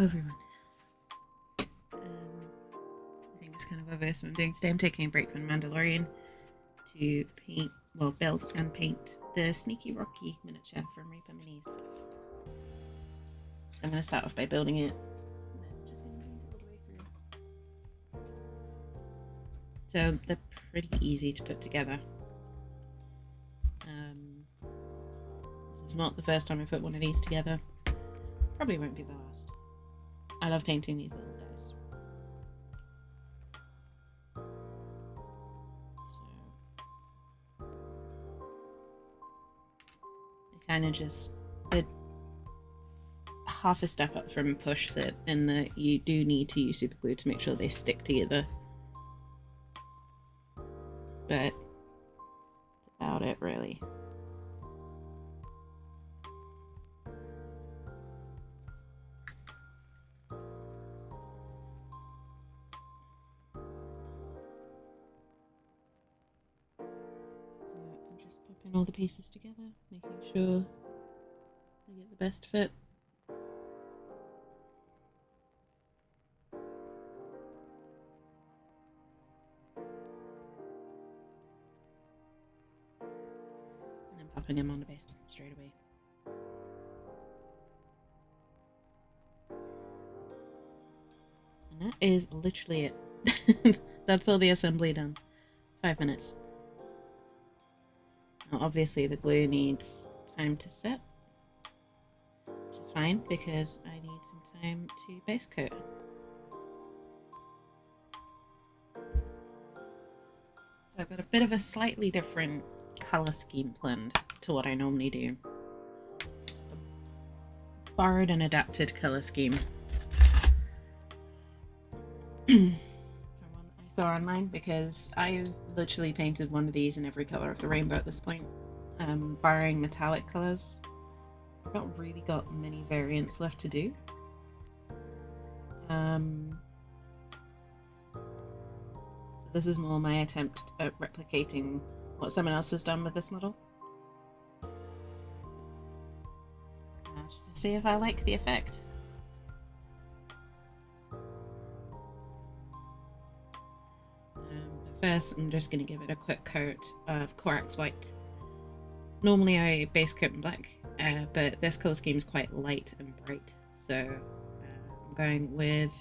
everyone. I think it's kind of obvious what I'm doing today. I'm taking a break from Mandalorian to paint, well, build and paint the Sneaky Rocky miniature from Reaper Minis. So I'm going to start off by building it, and then just going to paint it all the way through. So they're pretty easy to put together. This is not the first time I put one of these together. Probably won't be the last. I love painting these little guys. So I kind of just did half a step up from Push Fit in that you do need to use super glue to make sure they stick together. But that's about it, really. Popping all the pieces together, making sure I get the best fit. And then popping him on the base straight away. And that is literally it. That's all the assembly done. 5 minutes. Now, obviously the glue needs time to set, which is fine because I need some time to base coat. So I've got a bit of a slightly different colour scheme planned to what I normally do. It's a borrowed and adapted colour scheme from one I saw online, because I've literally painted one of these in every colour of the rainbow at this point, barring metallic colours. I've not really got many variants left to do. So this is more my attempt at replicating what someone else has done with this model. Just to see if I like the effect. But first, I'm just going to give it a quick coat of Corax White. Normally I base coat in black, but this colour scheme is quite light and bright, so I'm going with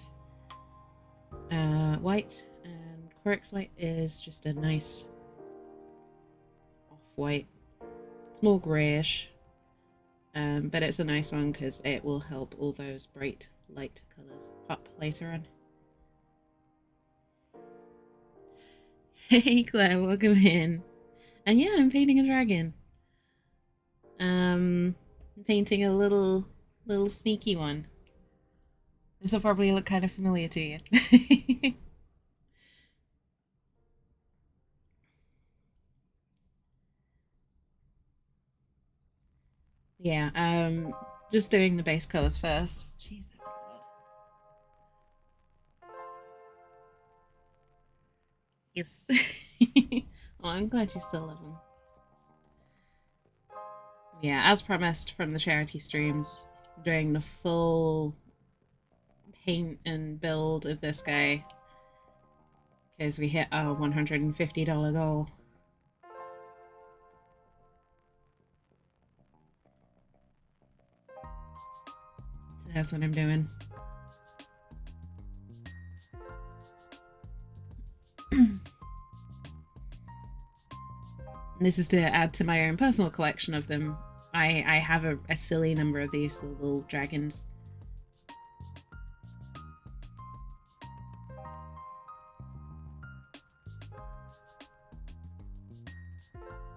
white, and Corax White is just a nice off-white. It's more greyish, but it's a nice one because it will help all those bright light colours pop later on. Hey Claire, welcome in. And yeah, I'm painting a dragon. I'm painting a little sneaky one. This will probably look kind of familiar to you. Yeah, just doing the base colours first. Jeez, that was loud. Yes. Oh, I'm glad you still love them. Yeah, as promised from the charity streams, I'm doing the full paint and build of this guy because we hit our $150 goal. So that's what I'm doing. This is to add to my own personal collection of them. I have a silly number of these little dragons.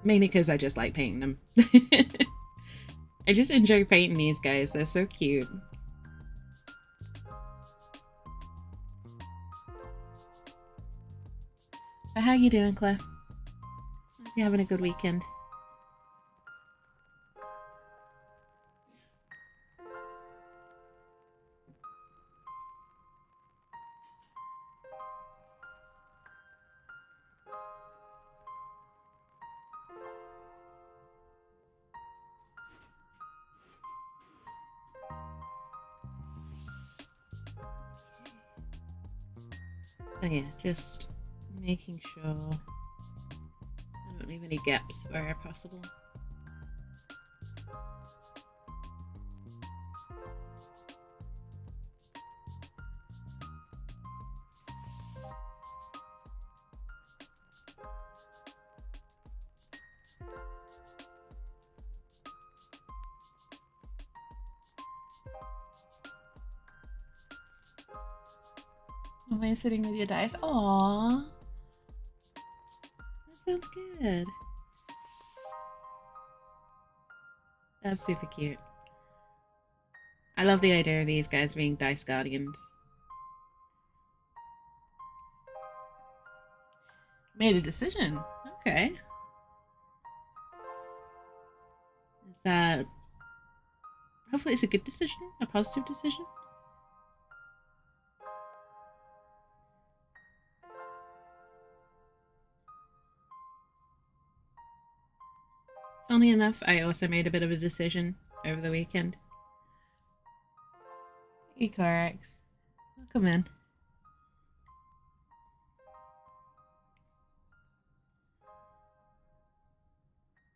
Mainly because I just like painting them. I just enjoy painting these guys. They're so cute. But how you doing, Claire? Hope you're having a good weekend. Oh yeah, just making sure I don't leave any gaps where possible. Oh, am I sitting with your dice? Aww. That sounds good. That's super cute. I love the idea of these guys being dice guardians. Made a decision. Okay. Is that... Hopefully it's a good decision? A positive decision? Funny enough, I also made a bit of a decision over the weekend. Ecorex. Welcome in.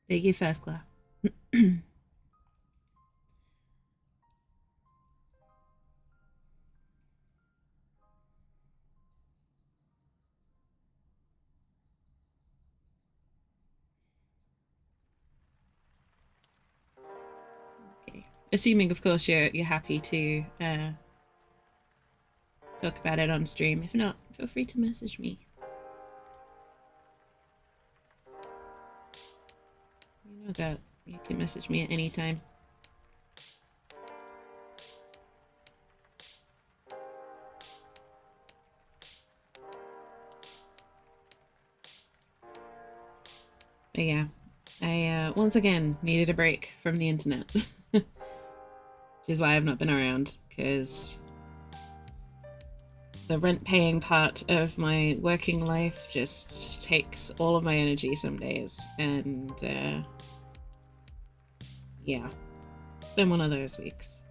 Thank you, first class. Okay. Assuming, of course, you're happy to talk about it on stream. If not, feel free to message me. You know that you can message me at any time. But yeah, I once again needed a break from the internet. Which is why I've not been around, because the rent paying part of my working life just takes all of my energy some days, and yeah, it's been one of those weeks.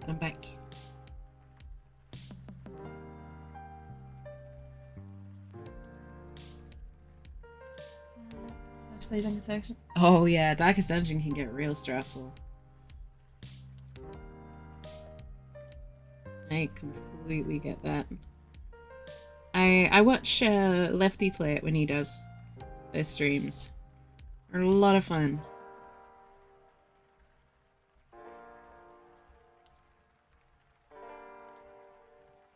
I'm back. Start to play Darkest Dungeon. Oh yeah, Darkest Dungeon can get real stressful. I completely get that. I watch Lefty play it when he does those streams. They're a lot of fun.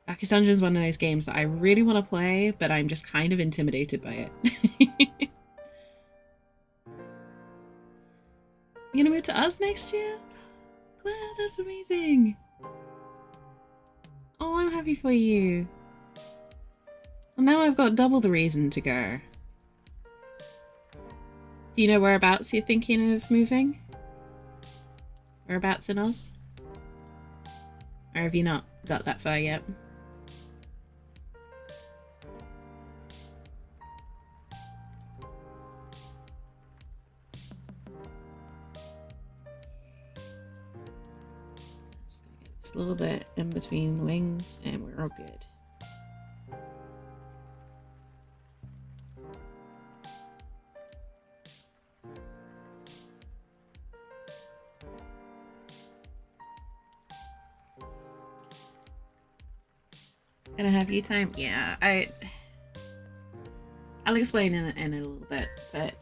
Darkest Dungeon is one of those games that I really want to play, but I'm just kind of intimidated by it. You gonna move to us next year? Claire, that's amazing. Oh, I'm happy for you. Well, now I've got double the reason to go. Do you know whereabouts you're thinking of moving? Whereabouts in Oz? Or have you not got that far yet? Just gonna get this little bit in between the wings and we're all good. Gonna have you time? Yeah, I'll explain in a little bit, but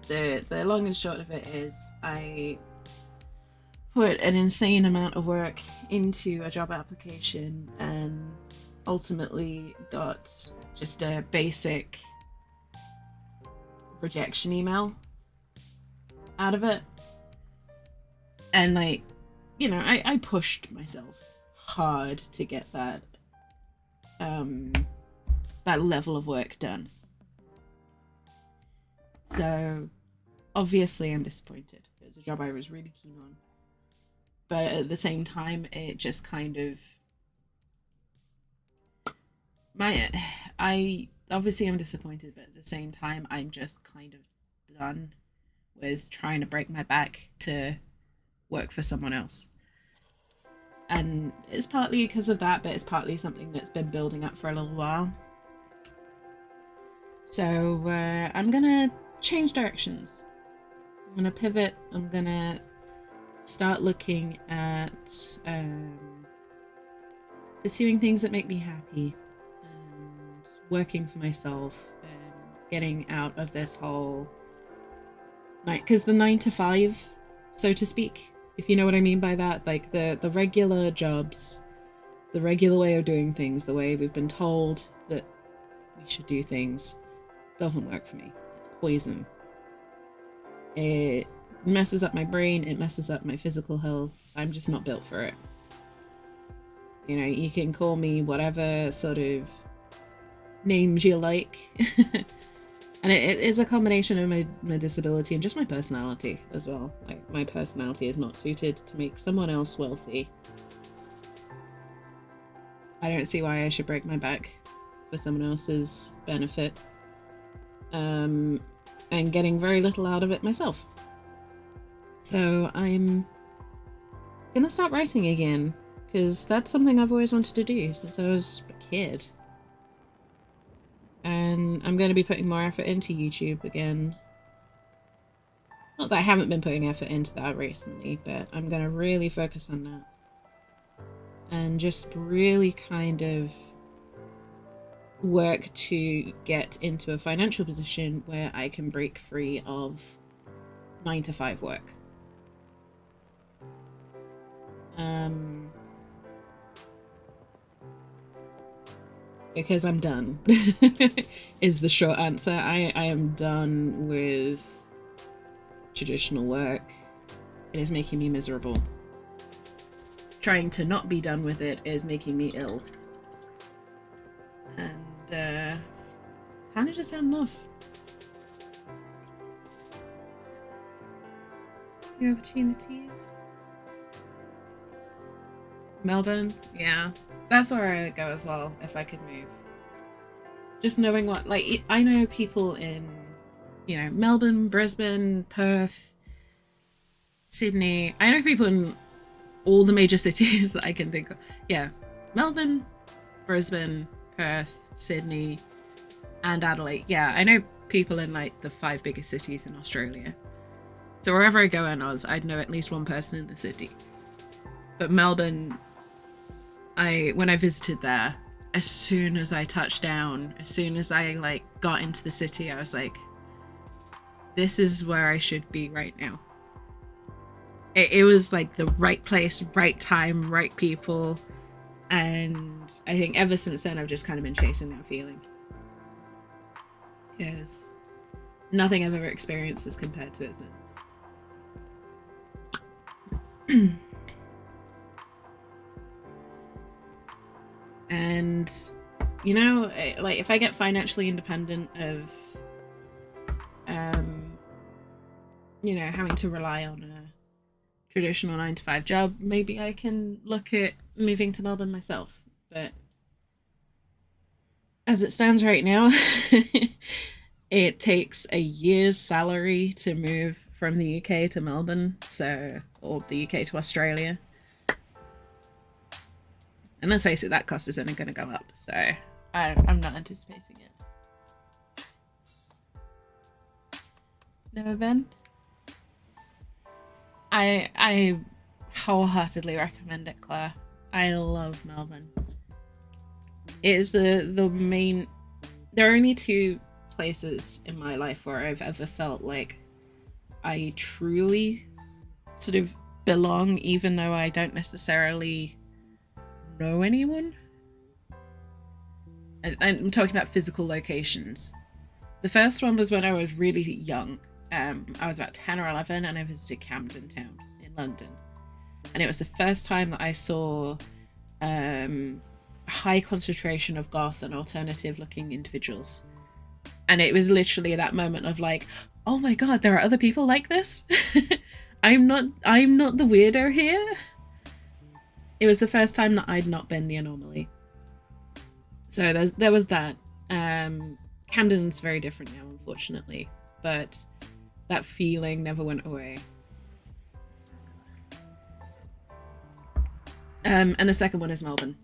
the long and short of it is I put an insane amount of work into a job application and ultimately got just a basic rejection email out of it. And like, you know, I pushed myself hard to get that that level of work done. So obviously I'm disappointed. It was a job I was really keen on. But at the same time, it just kind of I obviously am disappointed, but at the same time I'm just kind of done with trying to break my back to work for someone else. And it's partly because of that, but it's partly something that's been building up for a little while. So I'm gonna change directions. I'm gonna pivot. I'm gonna start looking at pursuing things that make me happy and working for myself and getting out of this whole night, because the 9 to 5, so to speak, if you know what I mean by that, like the regular jobs, the regular way of doing things, the way we've been told that we should do things, doesn't work for me. It's poison. It messes up my brain, it messes up my physical health. I'm just not built for it. You know, you can call me whatever sort of names you like. And it is a combination of my disability and just my personality as well. Like, my personality is not suited to make someone else wealthy. I don't see why I should break my back for someone else's benefit. And getting very little out of it myself. So I'm gonna start writing again, because that's something I've always wanted to do since I was a kid. And I'm going to be putting more effort into YouTube again. Not that I haven't been putting effort into that recently, but I'm going to really focus on that. And just really kind of work to get into a financial position where I can break free of 9 to 5 work. Because I'm done is the short answer. I am done with traditional work. It is making me miserable. Trying to not be done with it is making me ill. And kind of just had enough. New opportunities. Melbourne, yeah. That's where I would go as well, if I could move. Just knowing what, like, I know people in, you know, Melbourne, Brisbane, Perth, Sydney. I know people in all the major cities that I can think of. Yeah, Melbourne, Brisbane, Perth, Sydney, and Adelaide. Yeah, I know people in, like, the 5 biggest cities in Australia. So wherever I go in Oz, I'd know at least one person in the city. But Melbourne, when I visited there, as soon as I touched down, as soon as I like got into the city, I was like, this is where I should be right now. It was like the right place, right time, right people. And I think ever since then, I've just kind of been chasing that feeling. Because nothing I've ever experienced is compared to it since. And, you know, like, if I get financially independent of, you know, having to rely on a traditional 9 to 5 job, maybe I can look at moving to Melbourne myself. But as it stands right now, it takes a year's salary to move from the UK to Melbourne, or the UK to Australia. And let's face it, that cost is only going to go up, so I'm not anticipating it. Never been? I wholeheartedly recommend it, Claire. I love Melbourne. It is the main... There are only 2 places in my life where I've ever felt like I truly sort of belong, even though I don't necessarily know anyone. I'm talking about physical locations. The first one was when I was really young. I was about 10 or 11 and I visited Camden Town in London. And it was the first time that I saw a high concentration of goth and alternative looking individuals. And it was literally that moment of like, oh my god, there are other people like this? I'm not the weirdo here. It was the first time that I'd not been the anomaly. So there was that. Camden's very different now, unfortunately, but that feeling never went away. And the second one is Melbourne.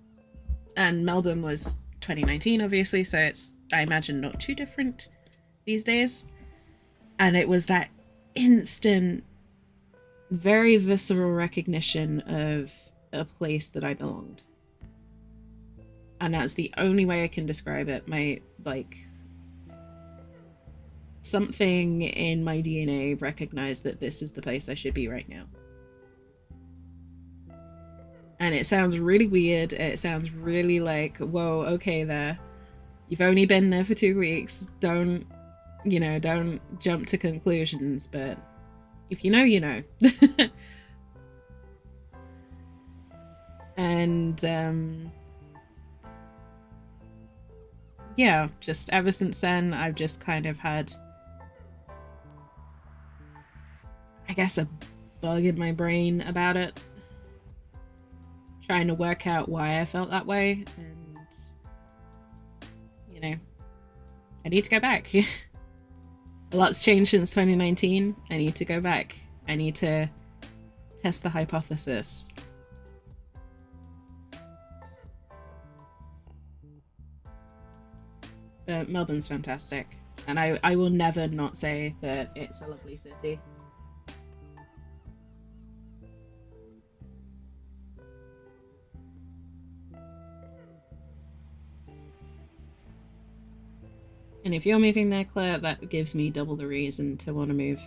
And Melbourne was 2019, obviously, so it's, I imagine, not too different these days. And it was that instant, very visceral recognition of a place that I belonged. And that's the only way I can describe it. My, like, something in my DNA recognized that this is the place I should be right now. And it sounds really weird. It sounds really like, whoa, okay, there. You've only been there for 2 weeks. Don't, don't jump to conclusions. But if you know, you know. And, yeah, just ever since then, I've just kind of had, I guess, a bug in my brain about it. Trying to work out why I felt that way, and I need to go back. A lot's changed since 2019. I need to go back. I need to test the hypothesis. But Melbourne's fantastic, and I will never not say that it's a lovely city. And if you're moving there, Claire, that gives me double the reason to want to move.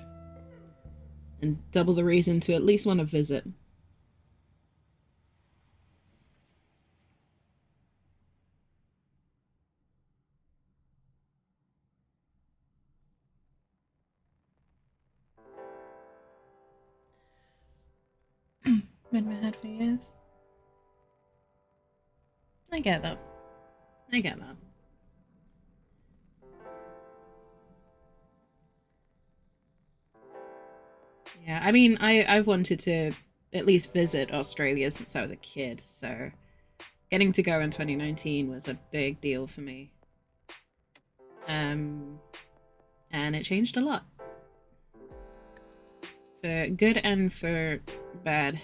And double the reason to at least want to visit. Been my head for years. I get that. I get that. Yeah, I mean, I've wanted to at least visit Australia since I was a kid, so getting to go in 2019 was a big deal for me. Um, and it changed a lot. For good and for bad.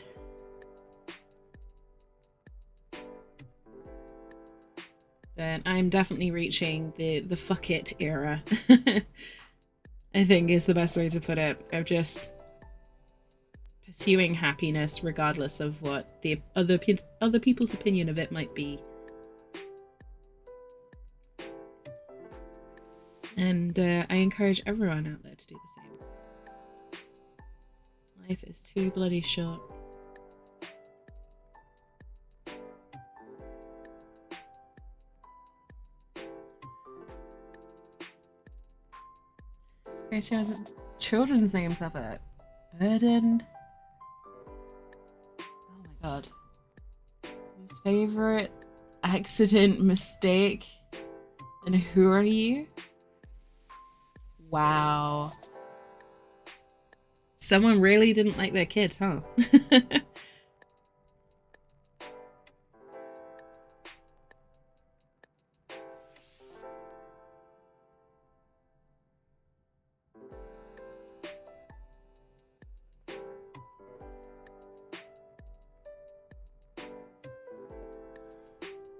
But I'm definitely reaching the fuck it era. I think is the best way to put it. Of just pursuing happiness regardless of what the other people's opinion of it might be. And I encourage everyone out there to do the same. Life is too bloody short. Okay, children's names have a burden. Oh my god. His favorite accident, mistake, and who are you? Wow. Someone really didn't like their kids, huh?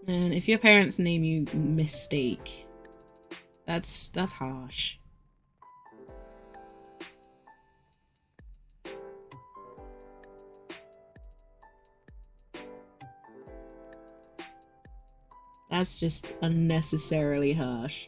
And if your parents name you Mistake, that's harsh. That's just unnecessarily harsh.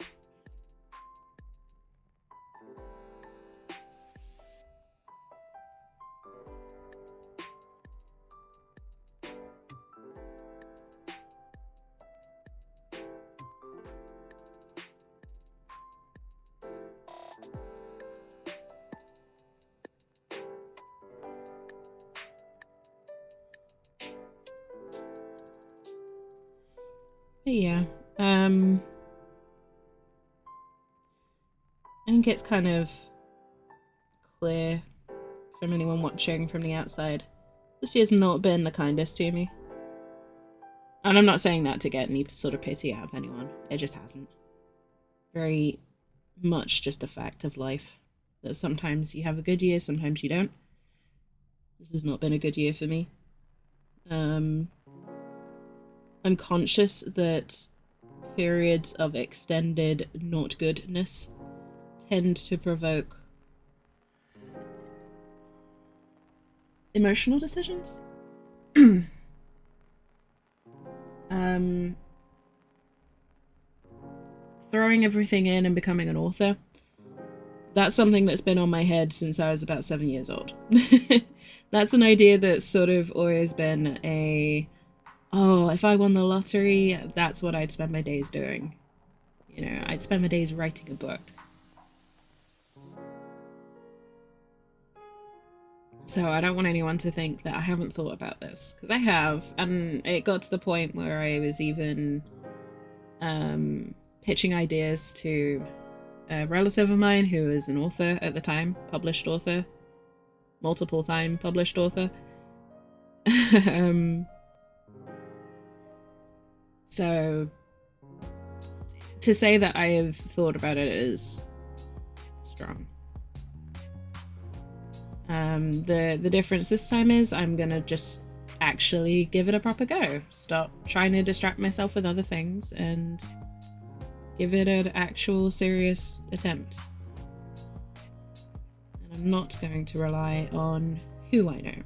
But yeah, I think it's kind of clear from anyone watching from the outside. This year's not been the kindest to me. And I'm not saying that to get any sort of pity out of anyone. It just hasn't. Very much just a fact of life. That sometimes you have a good year, sometimes you don't. This has not been a good year for me. I'm conscious that periods of extended not goodness tend to provoke emotional decisions. um, Throwing everything in and becoming an author. That's something that's been on my head since I was about 7 years old. That's an idea that's sort of always been oh, if I won the lottery, that's what I'd spend my days doing. You know, I'd spend my days writing a book. So I don't want anyone to think that I haven't thought about this, because I have, and it got to the point where I was even pitching ideas to a relative of mine who was an author at the time, published author, multiple time published author. So to say that I have thought about it is strong. The difference this time is I'm gonna just actually give it a proper go. Stop trying to distract myself with other things and give it an actual serious attempt. And I'm not going to rely on who I know.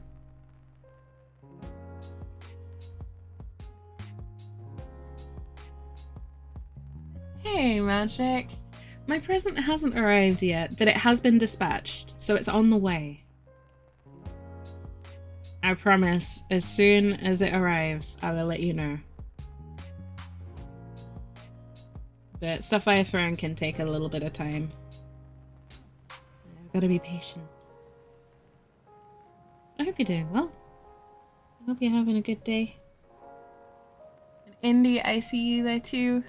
Hey, Magic. My present hasn't arrived yet, but it has been dispatched, so it's on the way. I promise, as soon as it arrives, I will let you know. But stuff I have thrown can take a little bit of time. I've got to be patient. I hope you're doing well. I hope you're having a good day. And Indy, I see you there too.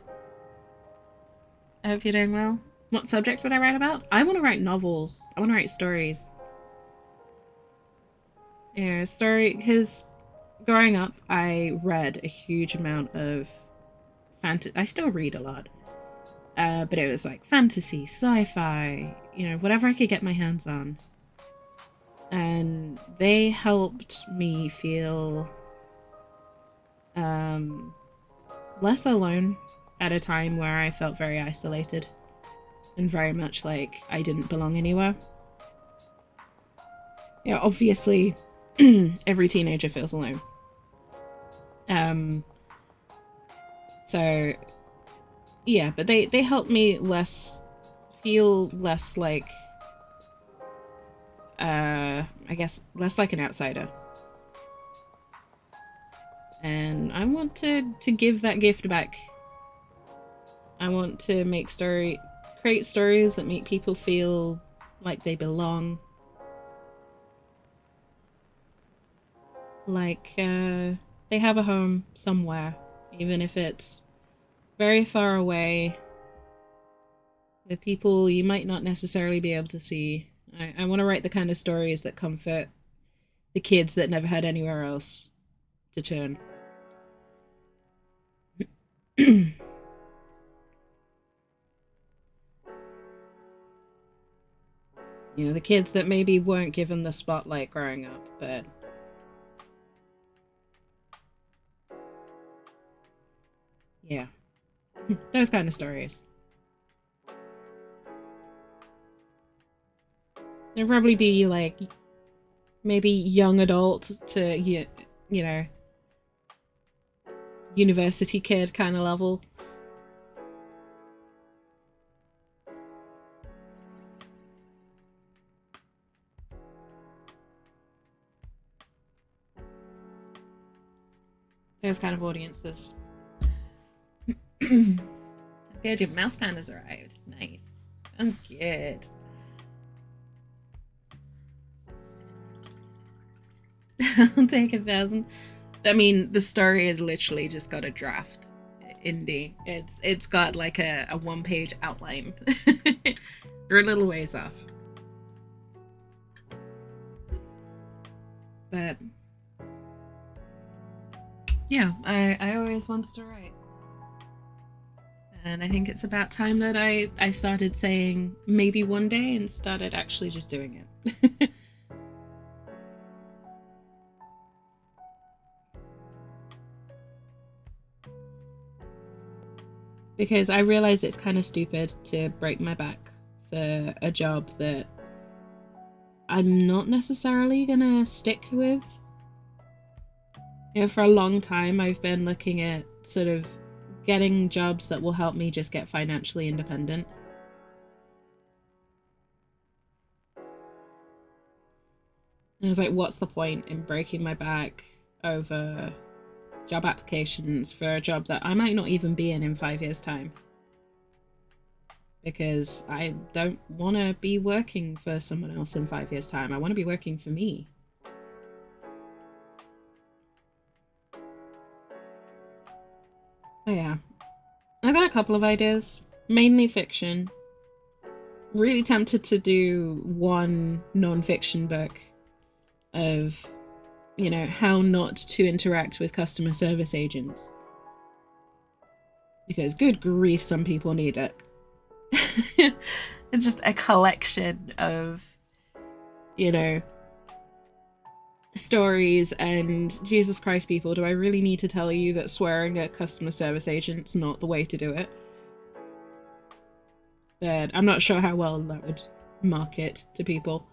I hope you're doing well. What subject would I write about? I want to write novels. I want to write stories. Yeah, story, because growing up, I read a huge amount of fantasy. I still read a lot. But it was like fantasy, sci-fi, you know, whatever I could get my hands on. And they helped me feel less alone at a time where I felt very isolated and very much like I didn't belong anywhere. Yeah, obviously every teenager feels alone. So yeah, but they help me feel less like I guess less like an outsider. And I want to give that gift back. I want to create stories that make people feel like they belong. Like they have a home somewhere, even if it's very far away, with people you might not necessarily be able to see. I want to write the kind of stories that comfort the kids that never had anywhere else to turn. You know, the kids that maybe weren't given the spotlight growing up, but yeah, those kind of stories. There'd probably be like maybe young adult to you know, university kid kind of level. Those kind of audiences. Good, your mouse panda's arrived. Nice. Sounds good. I'll take 1,000. I mean, the story is literally just got a draft. Indie. It's got like a 1-page outline. We're a little ways off. But yeah, I always wanted to write. And I think it's about time that I started saying maybe one day and started actually just doing it. because I realize it's kind of stupid to break my back for a job that I'm not necessarily gonna stick with. You know, for a long time I've been looking at sort of getting jobs that will help me just get financially independent. And I was like, what's the point in breaking my back over job applications for a job that I might not even be in 5 years' time? Because I don't want to be working for someone else in 5 years' time. I want to be working for me. Oh yeah. I've got a couple of ideas, mainly fiction. Really tempted to do one non-fiction book of, you know, how not to interact with customer service agents. Because good grief, some people need it. And just a collection of, you know, stories and Jesus Christ, people, do I really need to tell you that swearing at customer service agents not the way to do it? But I'm not sure how well that would market to people.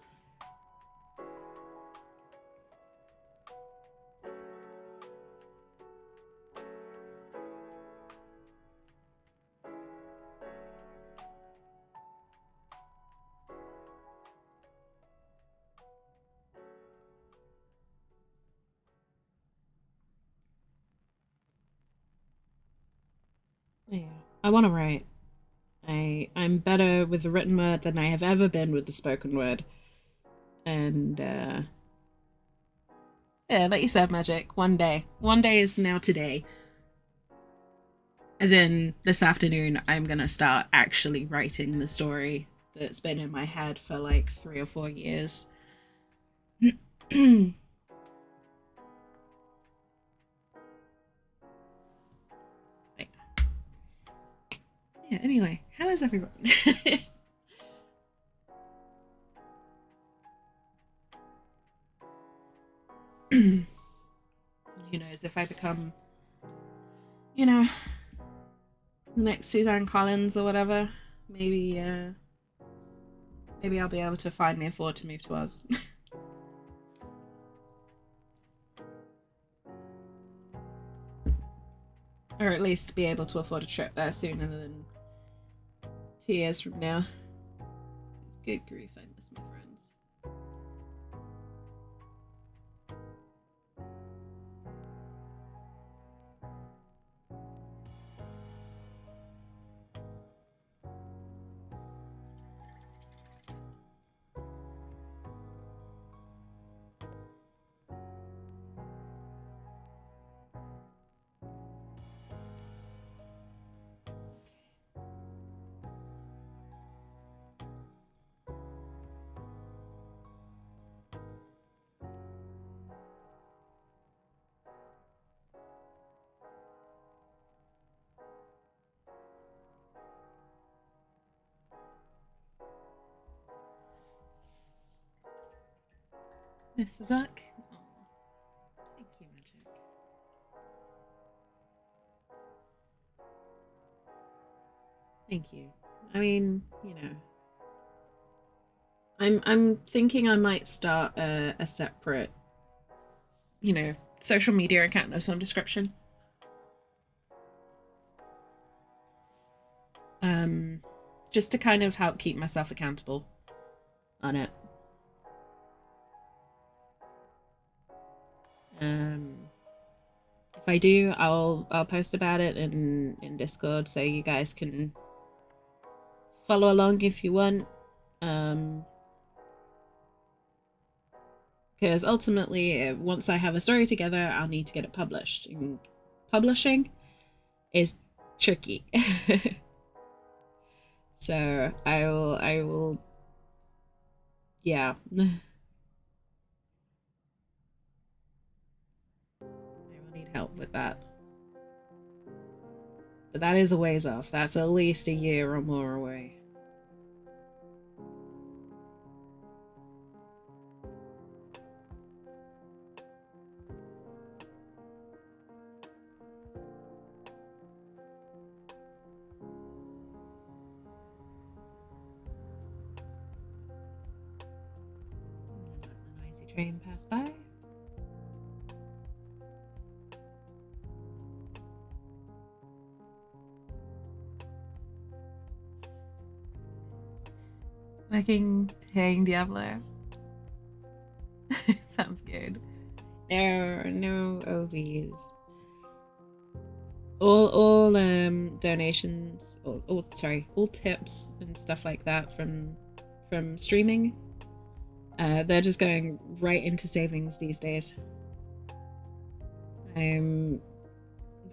Yeah, I want to write. I'm better with the written word than I have ever been with the spoken word. And yeah, like you said, Magic. One day. One day is now today. as in this afternoon, I'm gonna start actually writing the story that's been in my head for like 3 or 4 years. Yeah, anyway, how is everyone? Who knows, if I become, you know, the next Suzanne Collins or whatever, maybe maybe I'll be able to finally afford to move to Oz. Or at least be able to afford a trip there sooner than 2 years from now. Good grief, I miss my friends. Best of luck. Aw. Thank you, Magic. Thank you. I mean, you know, I'm thinking I might start a separate, You know, social media account of some description. Just to kind of help keep myself accountable on it. If I do, I'll post about it in Discord so you guys can follow along if you want. Because ultimately, once I have a story together, I'll need to get it published. And publishing is tricky. So I will, yeah. I will need help with that. But that is a ways off. That's at least a year or more away. Train passed by. Working paying Diablo. Sounds good. No OVs. All donations, all tips and stuff like that from streaming. They're just going right into savings these days. I'm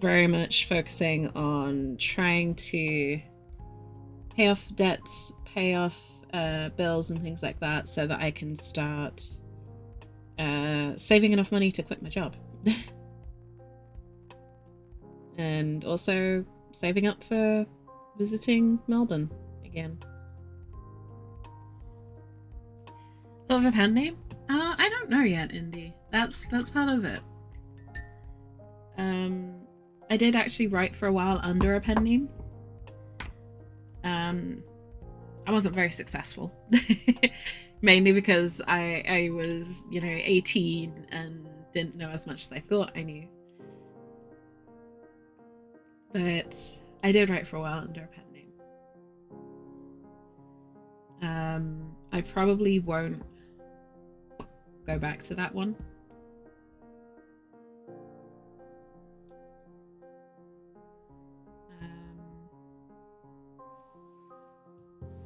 very much focusing on trying to pay off debts, pay off bills and things like that, so that I can start saving enough money to quit my job. And also saving up for visiting Melbourne again. What of a pen name? I don't know yet, Indy. That's part of it. I did actually write for a while under a pen name. I wasn't very successful. Mainly because I was, 18 and didn't know as much as I thought I knew. But I did write for a while under a pen name. I probably won't go back to that one.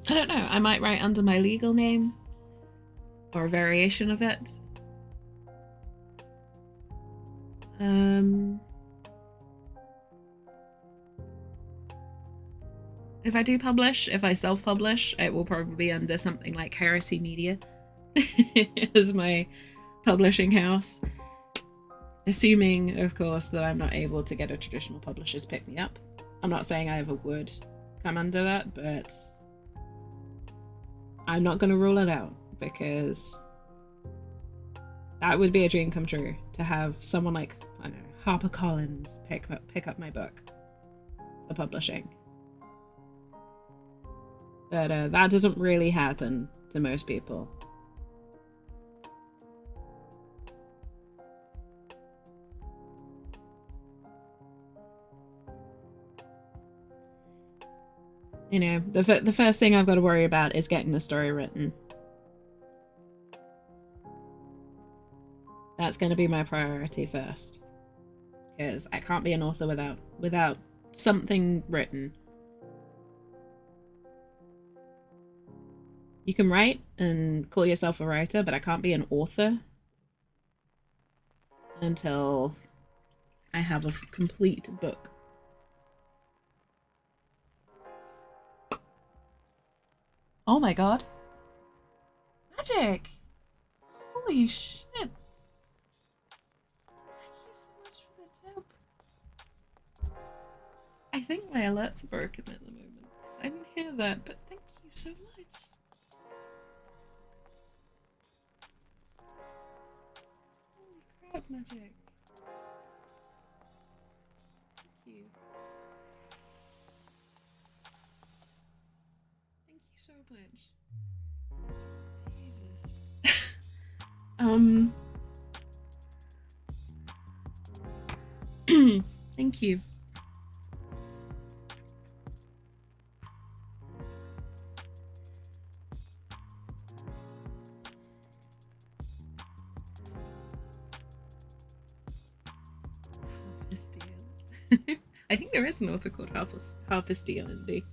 I don't know. I might write under my legal name or a variation of it. If I do publish, if I self-publish, it will probably be under something like Heresy Media as my publishing house. Assuming, of course, that I'm not able to get a traditional publisher to pick me up. I'm not saying I ever would come under that, but I'm not going to rule it out, because that would be a dream come true, to have someone like, I don't know, HarperCollins pick up my book for publishing. But that doesn't really happen to most people. The first thing I've got to worry about is getting the story written. That's going to be my priority first, because I can't be an author without something written. You can write and call yourself a writer, but I can't be an author until I have a complete book. Oh my god. Magic! Holy shit. Thank you so much for the tip. I think my alert's broken at the moment. I didn't hear that, but thank you so much. Holy crap, Magic. Thank you. Thank you so much. Jesus. Thank you. I think there is an author called Harpisteel Indy.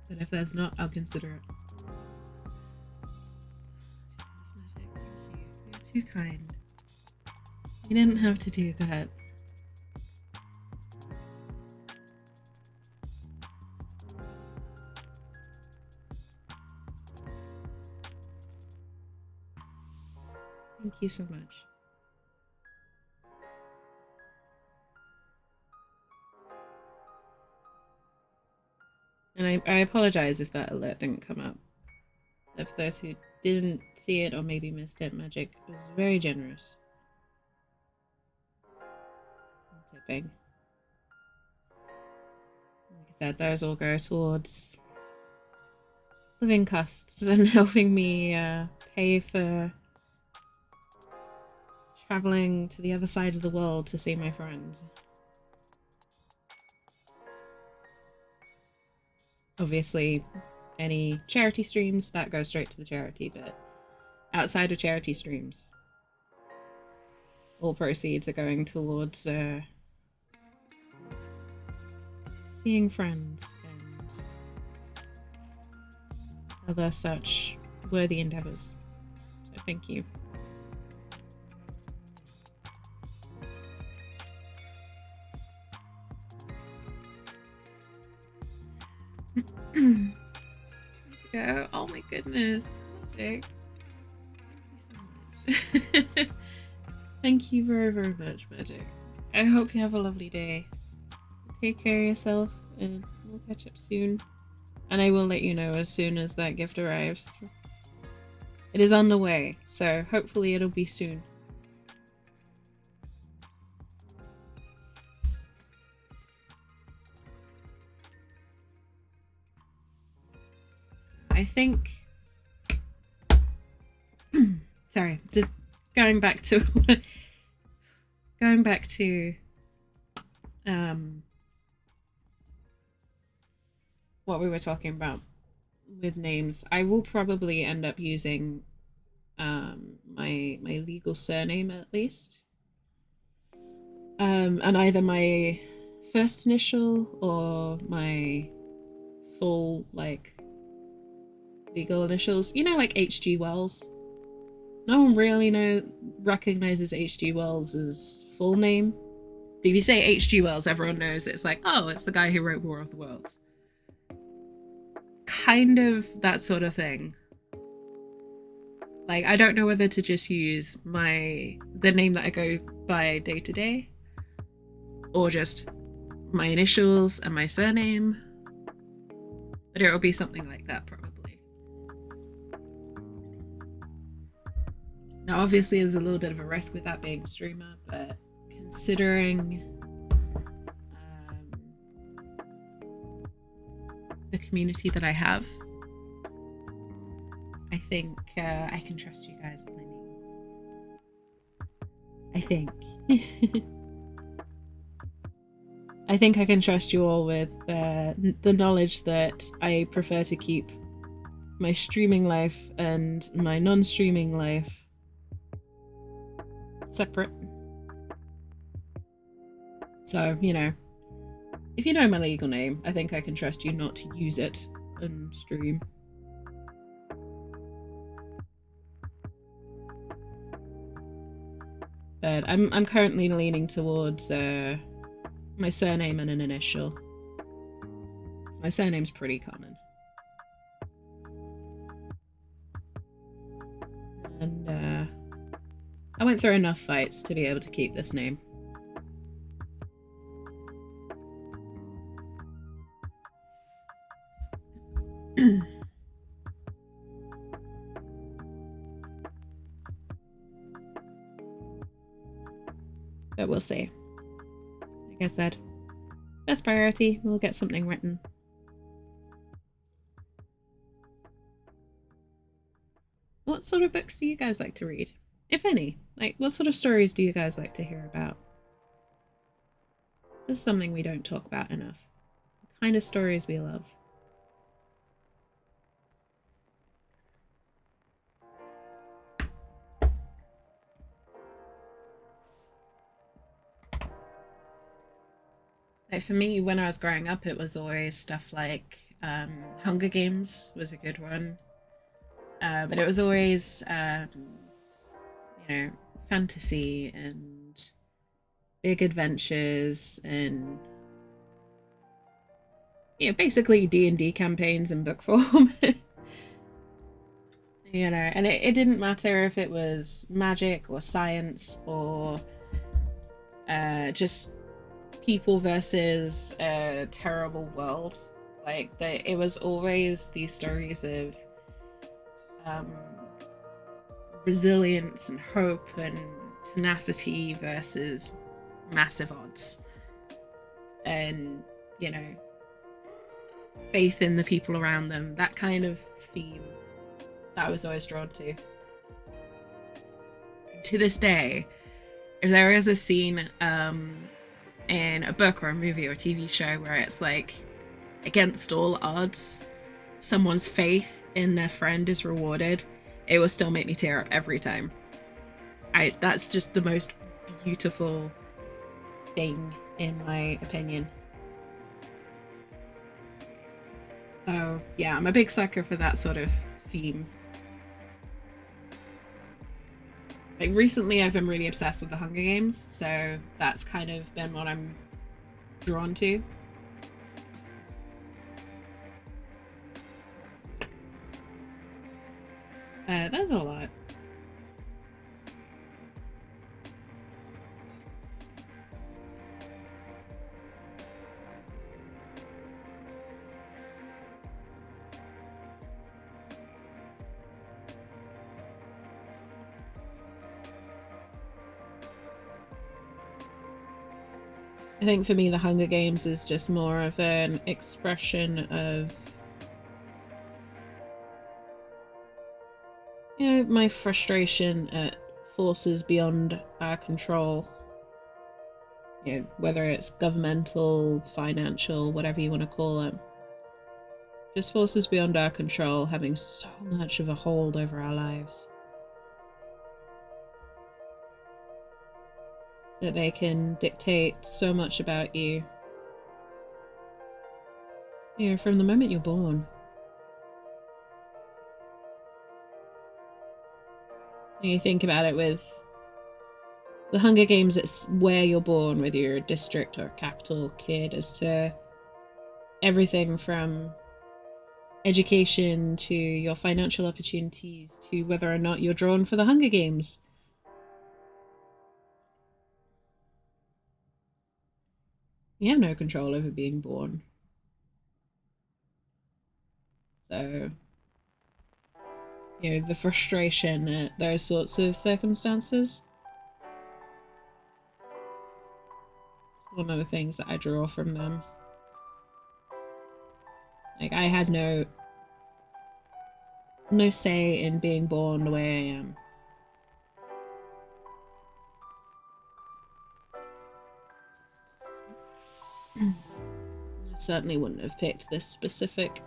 But if there's not, I'll consider it. Jesus, Magic, thank you. You're too kind. You didn't have to do that. Thank you so much. And I apologize if that alert didn't come up. If those who didn't see it or maybe missed it, Magic was very generous. Tipping. Like I said, those all go towards living costs and helping me pay for traveling to the other side of the world to see my friends. Obviously, any charity streams, that goes straight to the charity, but outside of charity streams, all proceeds are going towards seeing friends and other such worthy endeavors. So thank you. Go. Oh my goodness. Magic. Thank you so much. Thank you very, very much, Magic. I hope you have a lovely day. Take care of yourself, and we'll catch up soon. And I will let you know as soon as that gift arrives. It is on the way, so hopefully it'll be soon. I think... Sorry, just going back to... what we were talking about with names. I will probably end up using my legal surname at least. And either my first initial or my full, like, legal initials. You know, like H.G. Wells? No one really recognizes H.G. Wells' full name. If you say H.G. Wells, everyone knows it's like, oh, it's the guy who wrote War of the Worlds. Kind of that sort of thing. Like, I don't know whether to just use the name that I go by day to day, or just my initials and my surname. But it'll be something like that, probably. Now, obviously, there's a little bit of a risk with that being a streamer, but considering the community that I have, I think I can trust you guys with my name. I think. I think I can trust you all with the knowledge that I prefer to keep my streaming life and my non-streaming life separate. So, you know, if you know my legal name, I think I can trust you not to use it on stream. But I'm currently leaning towards my surname and an initial. So my surname's pretty common. And I went through enough fights to be able to keep this name. But we'll see. Like I said, best priority, we'll get something written. What sort of books do you guys like to read? If any. Like, what sort of stories do you guys like to hear about? This is something we don't talk about enough. The kind of stories we love. Like for me, when I was growing up, it was always stuff like Hunger Games was a good one. But it was always, you know, fantasy and big adventures and, you know, basically D&D campaigns in book form. You know, and it didn't matter if it was magic or science or just people versus a terrible world. Like, it was always these stories of resilience and hope and tenacity versus massive odds. And, you know, faith in the people around them, that kind of theme that I was always drawn to. To this day, if there is a scene in a book or a movie or a TV show where it's like, against all odds, someone's faith in their friend is rewarded, it will still make me tear up every time. That's just the most beautiful thing, in my opinion. So yeah, I'm a big sucker for that sort of theme. Like recently I've been really obsessed with the Hunger Games, so that's kind of been what I'm drawn to. There's a lot. I think for me, the Hunger Games is just more of an expression of, you know, my frustration at forces beyond our control. You know, whether it's governmental, financial, whatever you want to call it. Just forces beyond our control having so much of a hold over our lives. That they can dictate so much about you. You know, from the moment you're born. You think about it with the Hunger Games, it's where you're born, whether you're a district or a capital kid, as to everything from education to your financial opportunities to whether or not you're drawn for the Hunger Games. You have no control over being born. So, you know, the frustration at those sorts of circumstances. It's one of the things that I draw from them. Like, I had no say in being born the way I am. I certainly wouldn't have picked this specific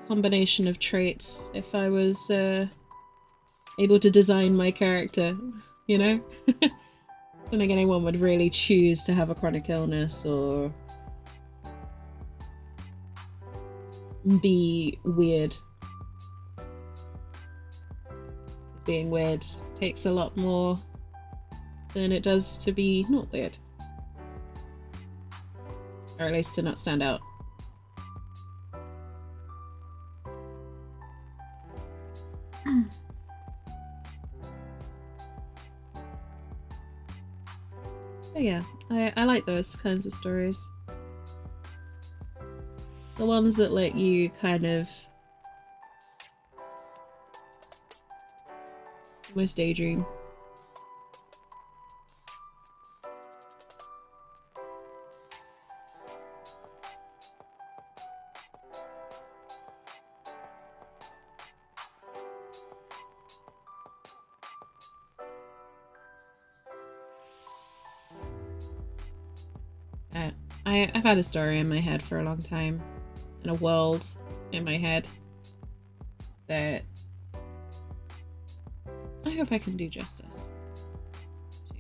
combination of traits if I was able to design my character, you know? I don't think anyone would really choose to have a chronic illness or be weird. Being weird takes a lot more than it does to be not weird. Or at least to not stand out. But yeah, I like those kinds of stories. The ones that let you kind of almost daydream. I've had a story in my head for a long time, and a world in my head that I hope I can do justice to.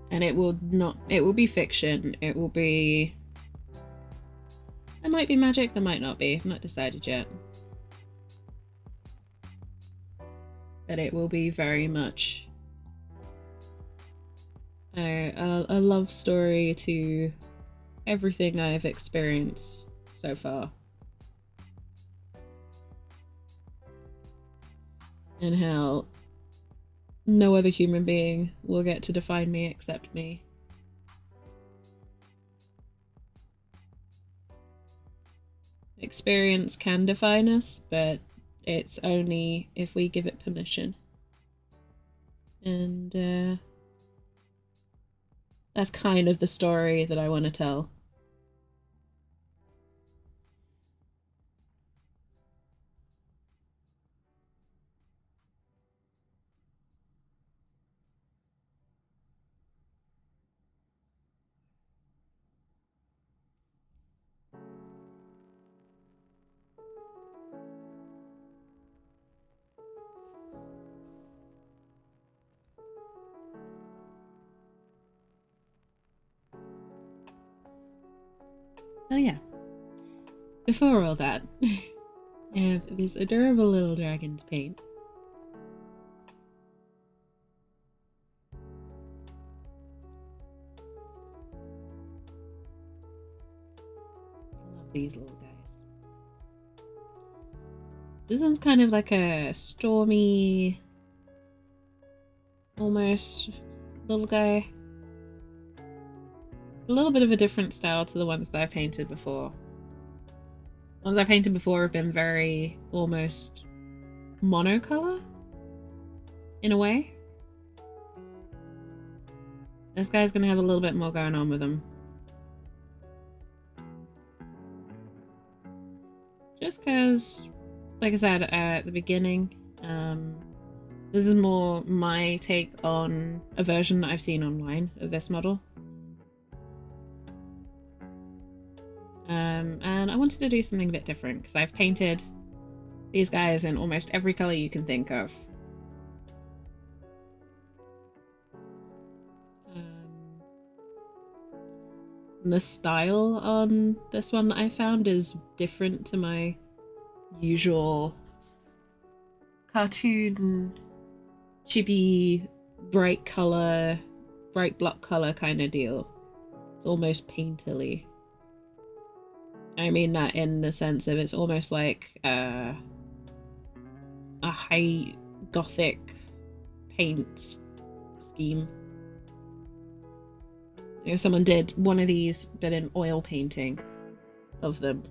And it will be fiction. It will be, there might be magic, there might not be. I've not decided yet. But it will be very much a love story to everything I've experienced so far. And how no other human being will get to define me except me. Experience can define us, but it's only if we give it permission. And that's kind of the story that I want to tell. Oh yeah. Before all that, I have this adorable little dragon to paint. Love these little guys. This one's kind of like a stormy, almost little guy. A little bit of a different style to the ones that I've painted before. The ones I've painted before have been very almost monocolor in a way. This guy's gonna have a little bit more going on with him. Just because, like I said at the beginning, this is more my take on a version that I've seen online of this model. And I wanted to do something a bit different because I've painted these guys in almost every color you can think of. The style on this one that I found is different to my usual cartoon chibi bright color, bright block color kind of deal. It's almost painterly. I mean that in the sense of it's almost like a high gothic paint scheme. If someone did one of these but an oil painting of them.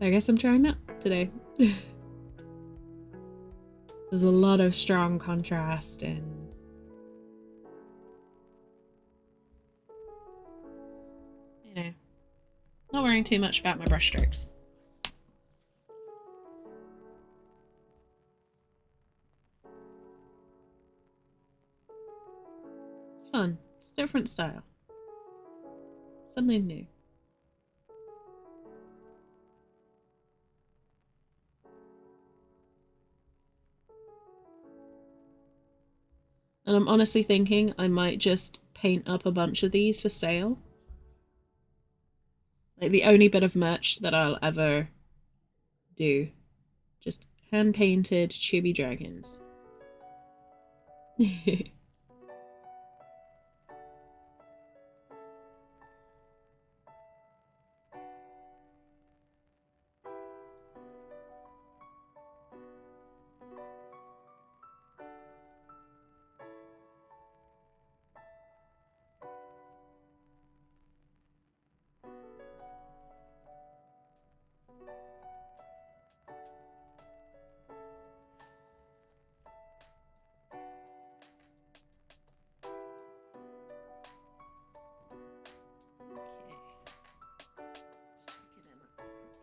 I guess I'm trying that today. There's a lot of strong contrast and you know, not worrying too much about my brush strokes. It's fun. It's a different style. Something new. And I'm honestly thinking I might just paint up a bunch of these for sale. Like the only bit of merch that I'll ever do. Just hand-painted chibi dragons.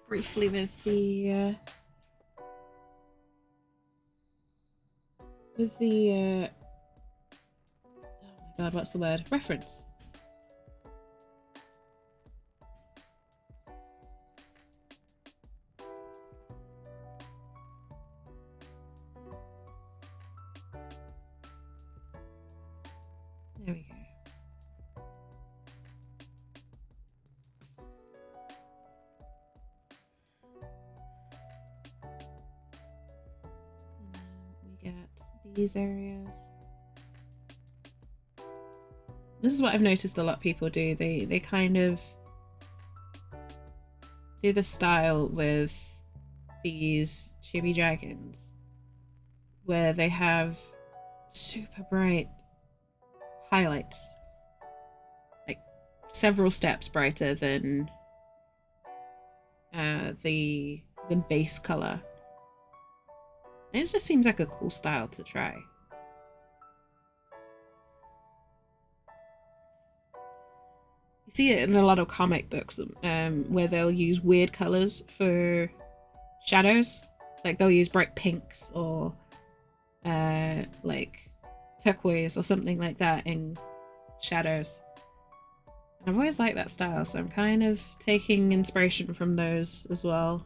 Briefly with the oh my god, what's the word? Reference. There we go. We get these areas. This is what I've noticed a lot of people do. They kind of do the style with these chibi dragons where they have super bright highlights, like several steps brighter than the base color. And it just seems like a cool style to try. You see it in a lot of comic books, where they'll use weird colors for shadows. Like they'll use bright pinks or like turquoise or something like that in shadows. I've always liked that style, so I'm kind of taking inspiration from those as well.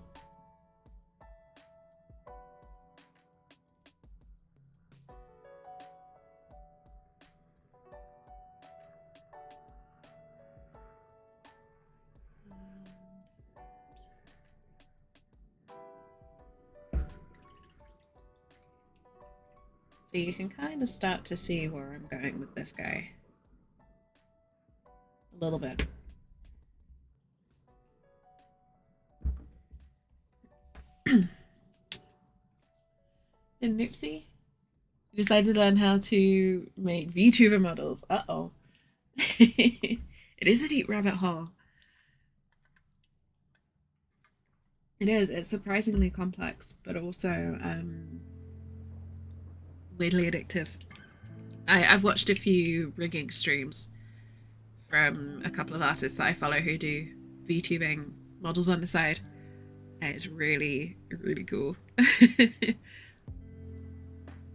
So you can kind of start to see where I'm going with this guy. A little bit. And Nipsey decided to learn how to make VTuber models. Uh-oh. It is a deep rabbit hole. It is. It's surprisingly complex, but also weirdly addictive. I've watched a few rigging streams from a couple of artists that I follow who do VTubing models on the side. And it's really, really cool.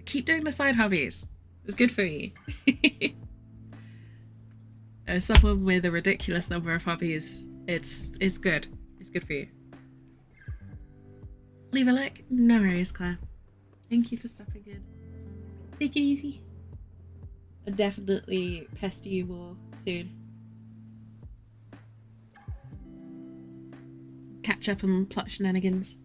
Keep doing the side hobbies. It's good for you. As someone with a ridiculous number of hobbies, it's good. It's good for you. Leave a like. No worries, Claire. Thank you for stopping in. Take it easy. I'll definitely pester you more soon. Catch up on plot shenanigans.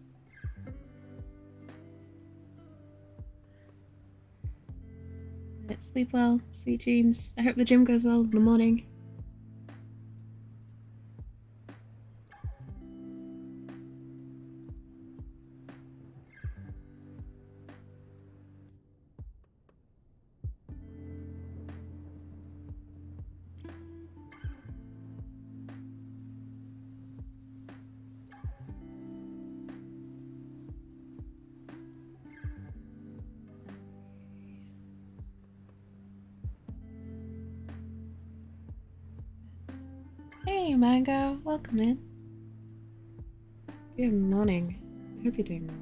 Let's sleep well. Sweet dreams. I hope the gym goes well in the morning. Hey, Mango. Welcome in. Good morning. I hope you're doing well.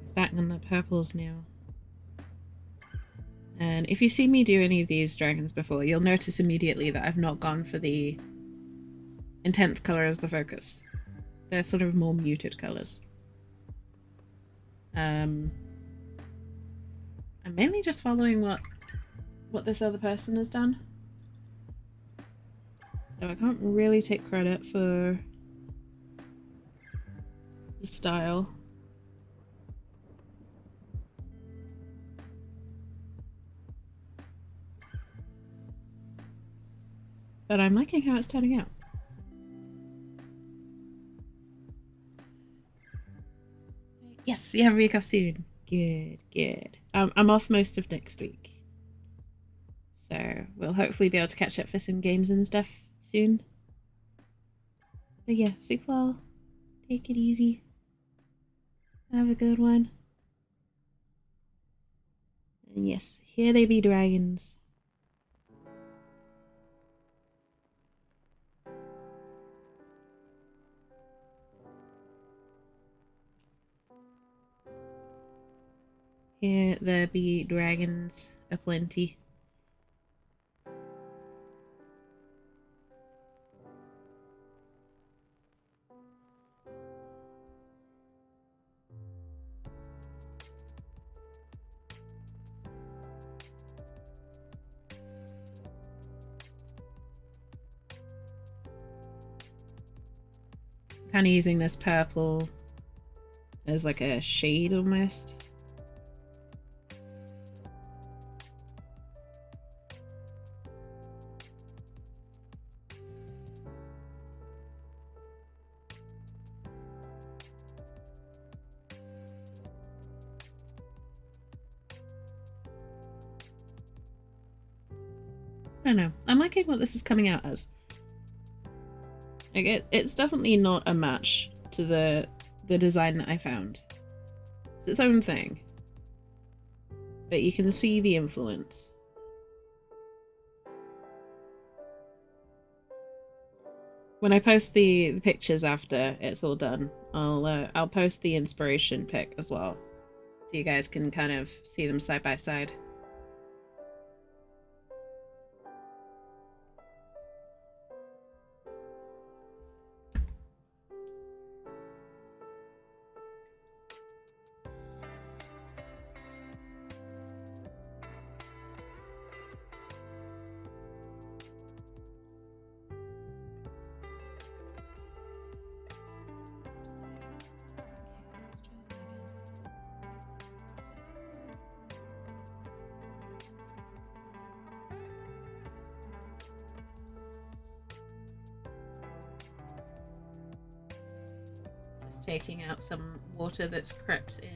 Starting on the purples now. And if you see me do any of these dragons before, you'll notice immediately that I've not gone for the intense colour as the focus. They're sort of more muted colours. I'm mainly just following what this other person has done. So I can't really take credit for the style. But I'm liking how it's turning out. Yes, you have a week off soon. Good, good. I'm off most of next week. So we'll hopefully be able to catch up for some games and stuff soon. But yeah, sleep well. Take it easy. Have a good one. And yes, here they be dragons. Here there be dragons aplenty. Kind of using this purple as like a shade almost. I don't know. I'm liking what this is coming out as. Like it's definitely not a match to the design that I found. It's its own thing. But you can see the influence. When I post the pictures after it's all done, I'll post the inspiration pic as well, so you guys can kind of see them side by side. Taking out some water that's crept in.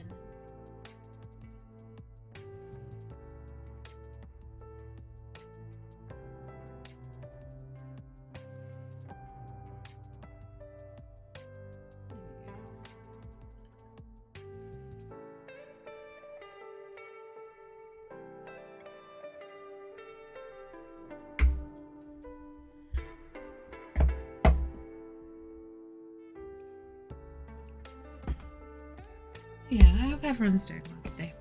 Yeah, I hope everyone's doing well today.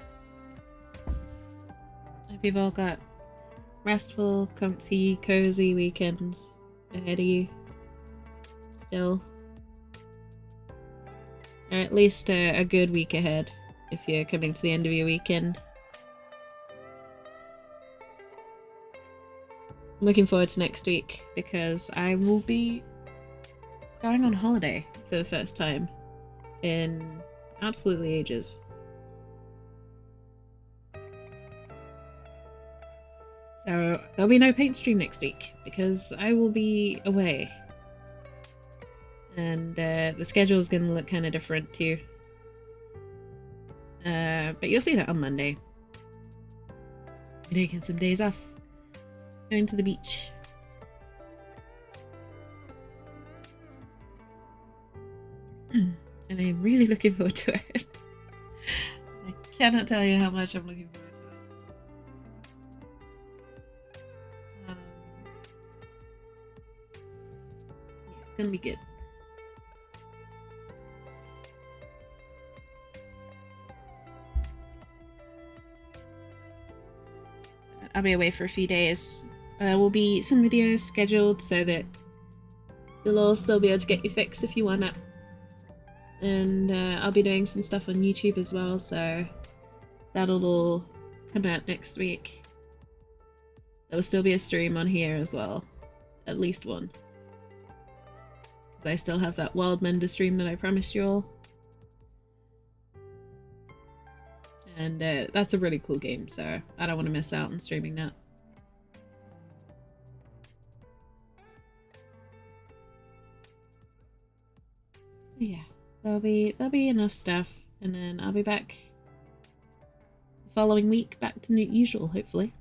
I hope you've all got restful, comfy, cozy weekends ahead of you. Still. Or at least a good week ahead if you're coming to the end of your weekend. I'm looking forward to next week because I will be going on holiday for the first time in absolutely ages. So there'll be no paint stream next week because I will be away. And the schedule is going to look kind of different too. But you'll see that on Monday. I'm taking some days off. Going to the beach. And I'm really looking forward to it. I cannot tell you how much I'm looking forward to it. Yeah, it's gonna be good. I'll be away for a few days. There will be some videos scheduled so that you'll all still be able to get your fix if you want it. And I'll be doing some stuff on YouTube as well, so that'll all come out next week. There will still be a stream on here as well. At least one. Because I still have that Wild Mender stream that I promised you all. And that's a really cool game, so I don't want to miss out on streaming that. Yeah, there'll be enough stuff, and then I'll be back the following week, back to usual, hopefully.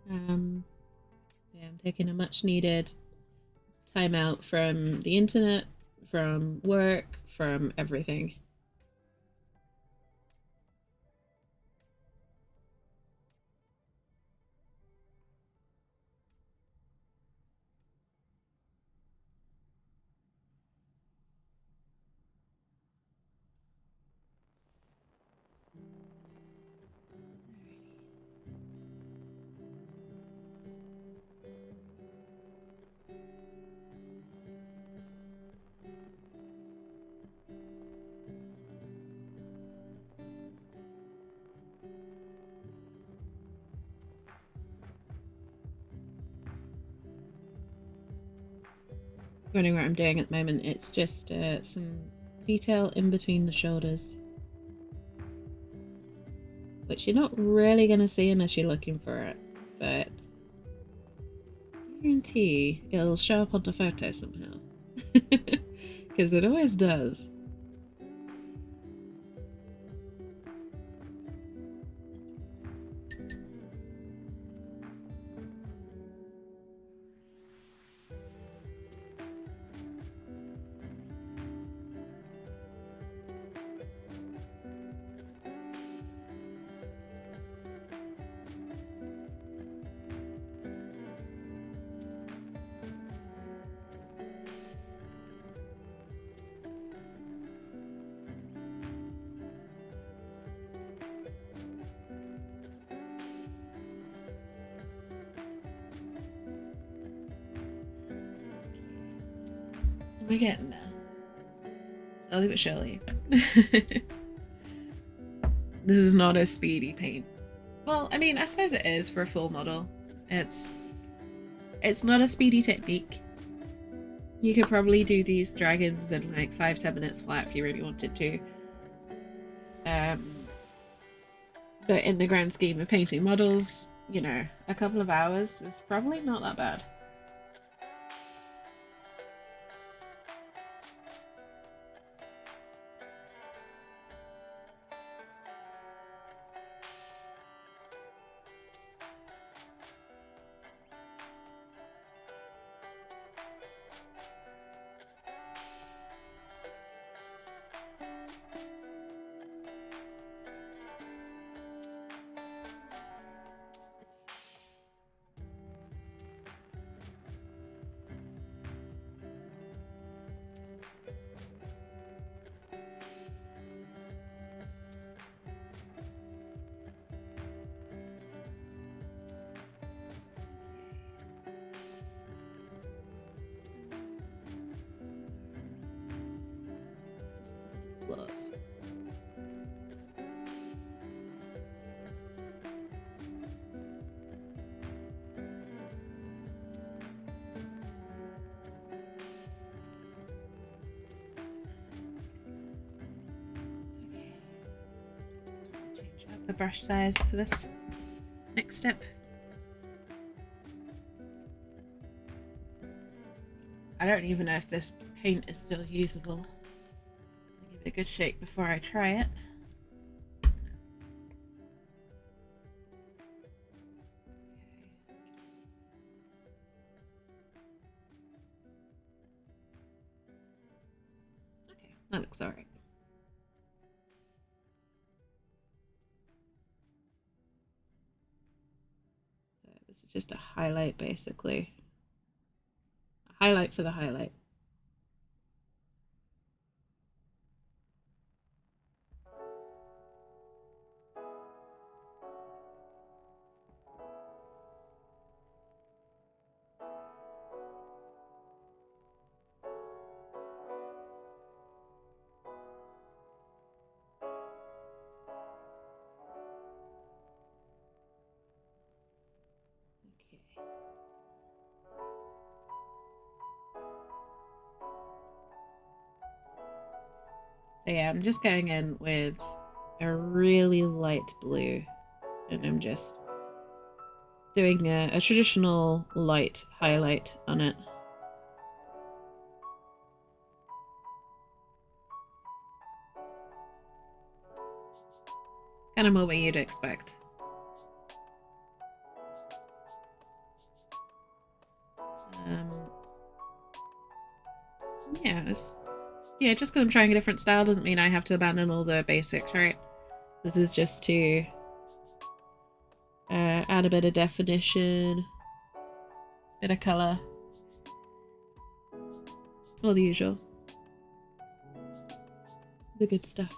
Yeah, I'm taking a much needed time out from the internet, from work, from everything. Wondering what I'm doing at the moment. It's just some detail in between the shoulders, which you're not really going to see unless you're looking for it, but guarantee it'll show up on the photo somehow. Because it always does. We're getting there. Slowly but surely. This is not a speedy paint. Well, I mean, I suppose it is for a full model. It's not a speedy technique. You could probably do these dragons in like 5-10 minutes flat if you really wanted to. But in the grand scheme of painting models, you know, a couple of hours is probably not that bad. Close. Change up the brush size for this next step. I don't even know if this paint is still usable. Give it a good shake before I try it. Okay, that looks alright. So this is just a highlight basically. A highlight for the highlight. So yeah, I'm just going in with a really light blue, and I'm just doing a traditional light highlight on it. Kind of more what you'd expect. Yeah, just because I'm trying a different style doesn't mean I have to abandon all the basics, right? This is just to add a bit of definition, bit of colour, all the usual. The good stuff.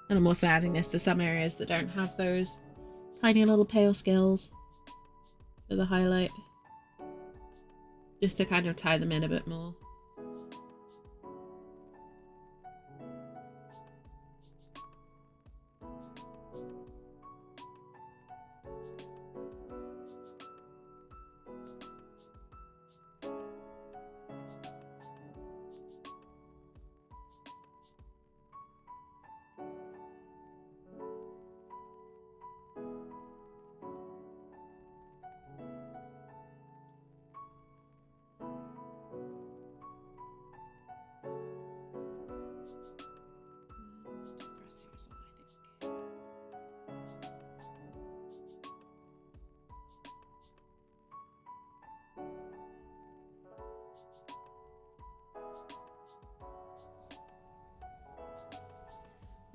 And I'm also adding this to some areas that don't have those tiny little pale scales for the highlight, just to kind of tie them in a bit more.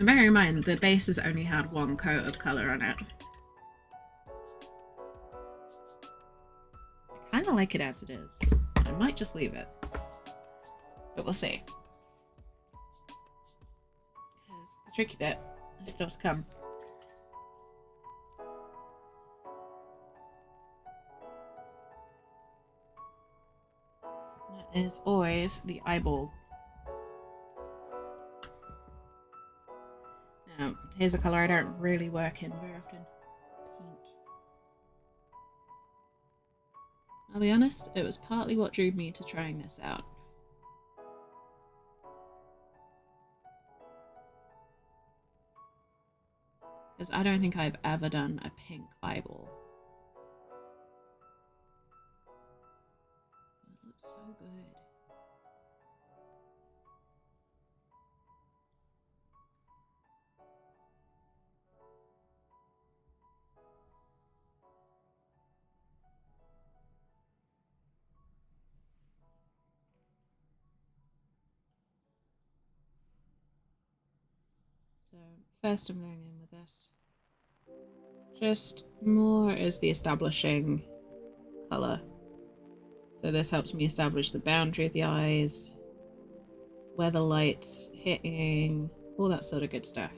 And bear in mind, the base has only had one coat of colour on it. I kind of like it as it is. I might just leave it. But we'll see. Because the tricky bit is still to come. That is always the eyeball. Now, here's a colour I don't really work in very often. Pink. I'll be honest, it was partly what drew me to trying this out. Because I don't think I've ever done a pink eyeball. It looks so good. So first I'm going in with this. Just more as the establishing colour. So this helps me establish the boundary of the eyes, where the light's hitting, all that sort of good stuff.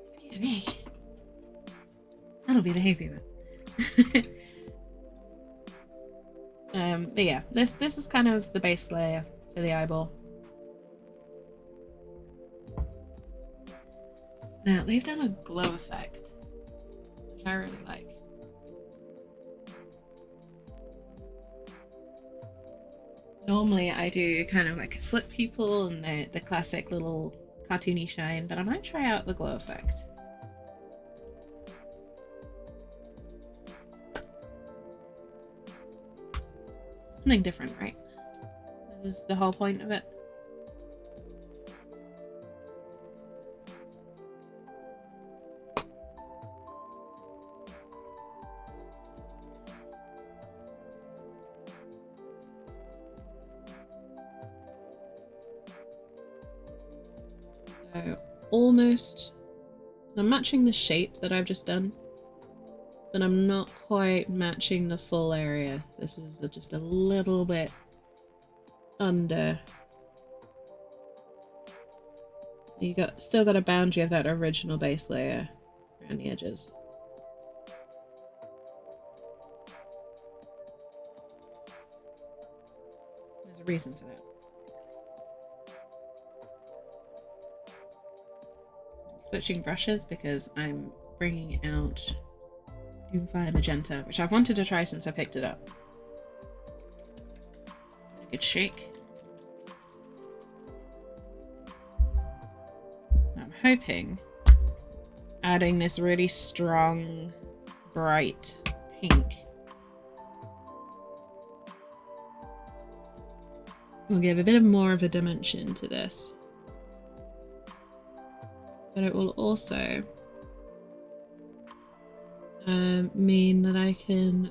Excuse me. That'll be the hay fever. But yeah, this is kind of the base layer for the eyeball. Now they've done a glow effect, which I really like. Normally I do kind of like a slip pupil and the classic little cartoony shine, but I might try out the glow effect. Something different, right? This is the whole point of it. So almost, I'm matching the shape that I've just done, but I'm not quite matching the full area. This is just a little bit under. You still got a boundary of that original base layer around the edges. There's a reason for that. Switching brushes because I'm bringing out Doomfire Magenta, which I've wanted to try since I picked it up. A good shake. I'm hoping adding this really strong, bright pink will give a bit more of a dimension to this. But it will also mean that I can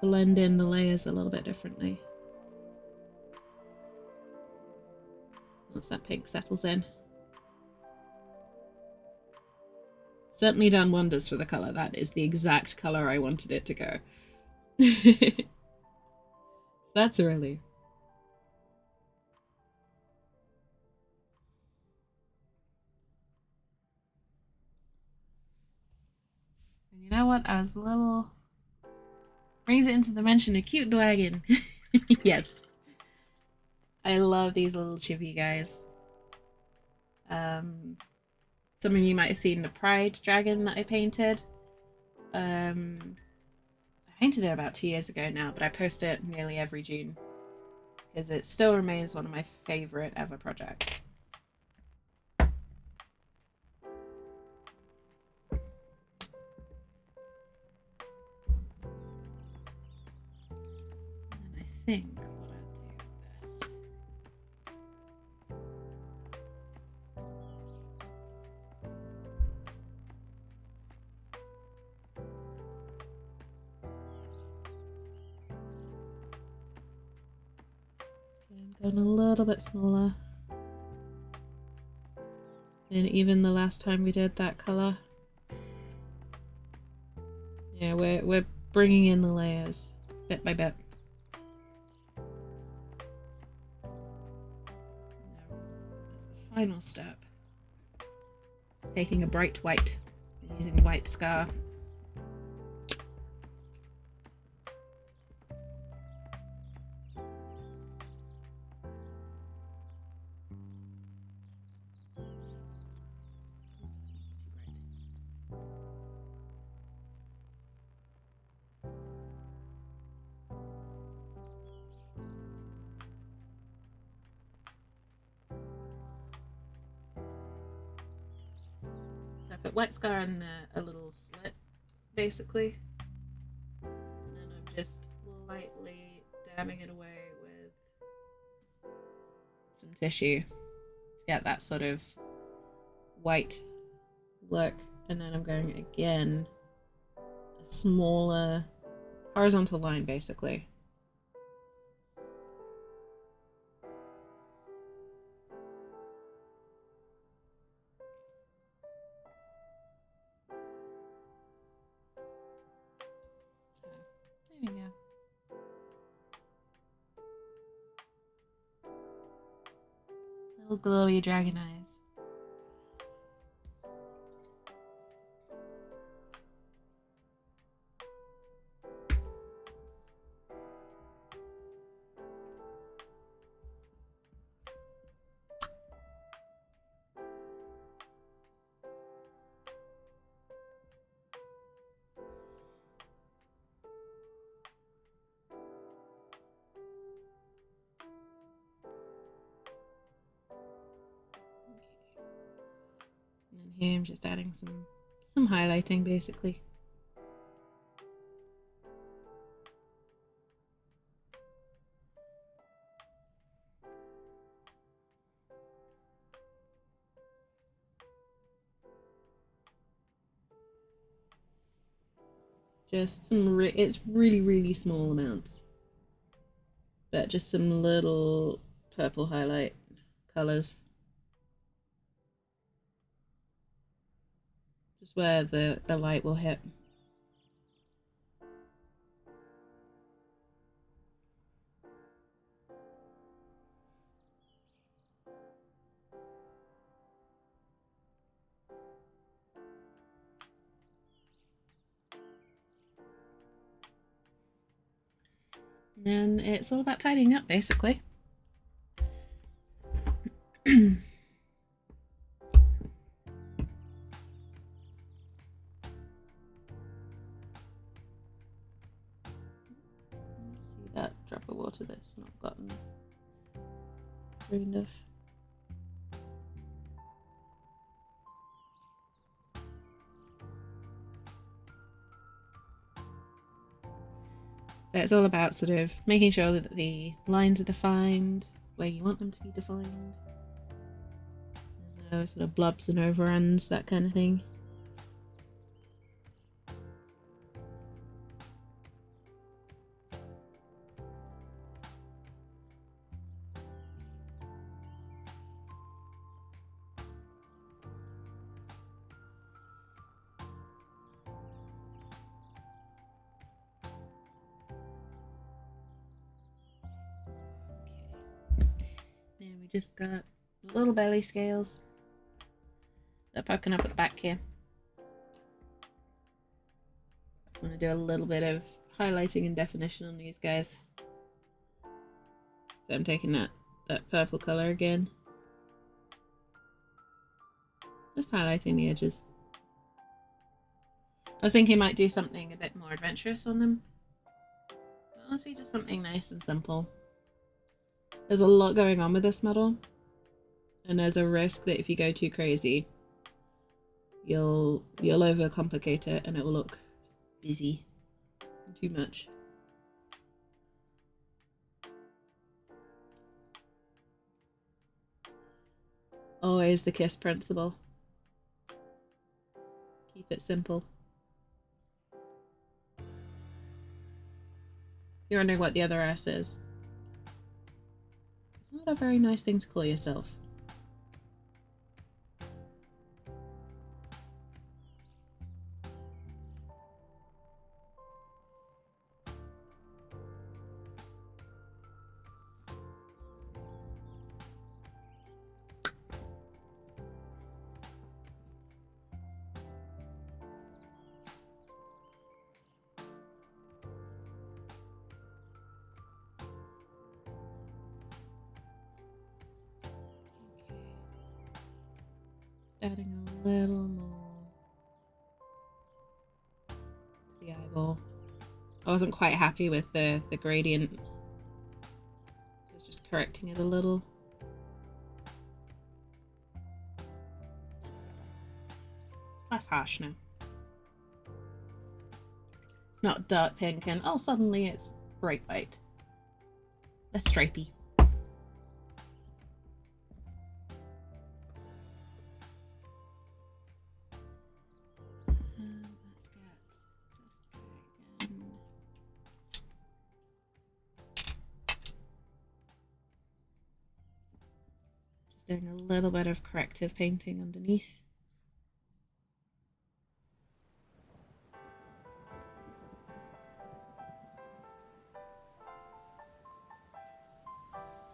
blend in the layers a little bit differently once that pink settles in. Certainly done wonders for the colour. That is the exact colour I wanted it to go. That's a relief. And you know what? I was a little... Brings it into the mention a cute dragon. Yes. I love these little chibi guys. Some of you might have seen the Pride dragon that I painted. I painted it about 2 years ago now, but I post it nearly every June because it still remains one of my favourite ever projects. And I think what I'll do with this. Going a little bit smaller than even the last time we did that colour. Yeah, we're bringing in the layers bit by bit. That's the final step. Taking a bright white and using white scar. So I put white scar in a little slit, basically, and then I'm just lightly dabbing it away with some tissue to get that sort of white look, and then I'm going again a smaller horizontal line, basically. There we go. Little glowy dragon eyes. And here I'm just adding some highlighting, basically. Just some, it's really small amounts, but just some little purple highlight colors. Just where the light will hit. And it's all about tidying up, basically. See that drop of water that's not gotten drained off. So it's all about sort of making sure that the lines are defined where you want them to be defined. There's no sort of blobs and overruns, that kind of thing. Now we just got little belly scales. They're poking up at the back here. I'm going to do a little bit of highlighting and definition on these guys. So I'm taking that purple colour again. Just highlighting the edges. I was thinking I might do something a bit more adventurous on them. But honestly, just something nice and simple. There's a lot going on with this model, and there's a risk that if you go too crazy, you'll overcomplicate it and it will look busy and too much. Always the KISS principle. Keep it simple. You're wondering what the other S is. It's not a very nice thing to call yourself. Adding a little more to the eyeball. I wasn't quite happy with the gradient, so I was just correcting it a little. It's less harsh now. It's not dark pink and oh, suddenly it's bright white. Less stripy. Let's get this guy again. Just doing a little bit of corrective painting underneath.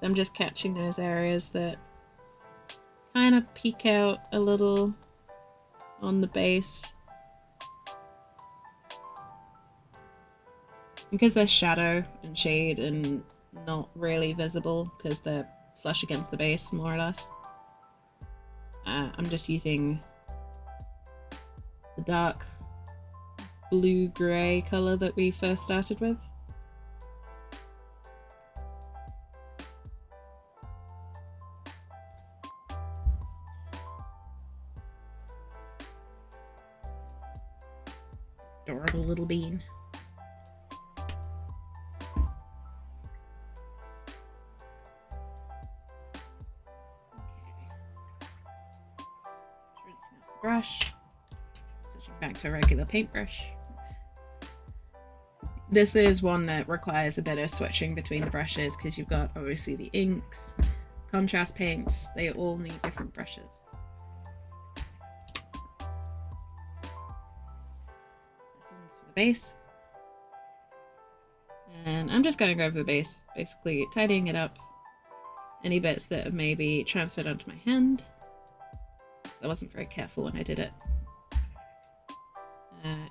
So I'm just catching those areas that kind of peek out a little on the base. Because they're shadow and shade and not really visible because they're flush against the base, more or less. I'm just using the dark blue-grey colour that we first started with. Adorable little bean. Brush, switching back to a regular paintbrush. This is one that requires a bit of switching between the brushes because you've got obviously the inks, contrast paints, they all need different brushes. This one's for the base. And I'm just going to go over the base, basically tidying it up. Any bits that have maybe transferred onto my hand. I wasn't very careful when I did it.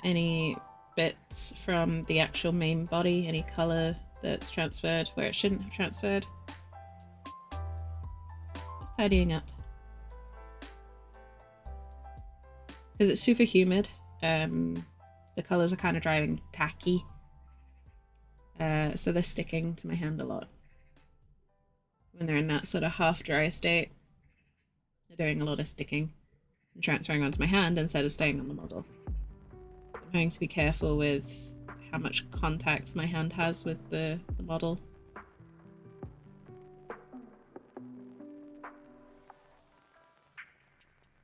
Any bits from the actual main body, any colour that's transferred where it shouldn't have transferred. Just tidying up. Because it's super humid, the colours are kind of driving tacky. So they're sticking to my hand a lot. When they're in that sort of half dry state, they're doing a lot of sticking and transferring onto my hand instead of staying on the model. So I'm having to be careful with how much contact my hand has with the model.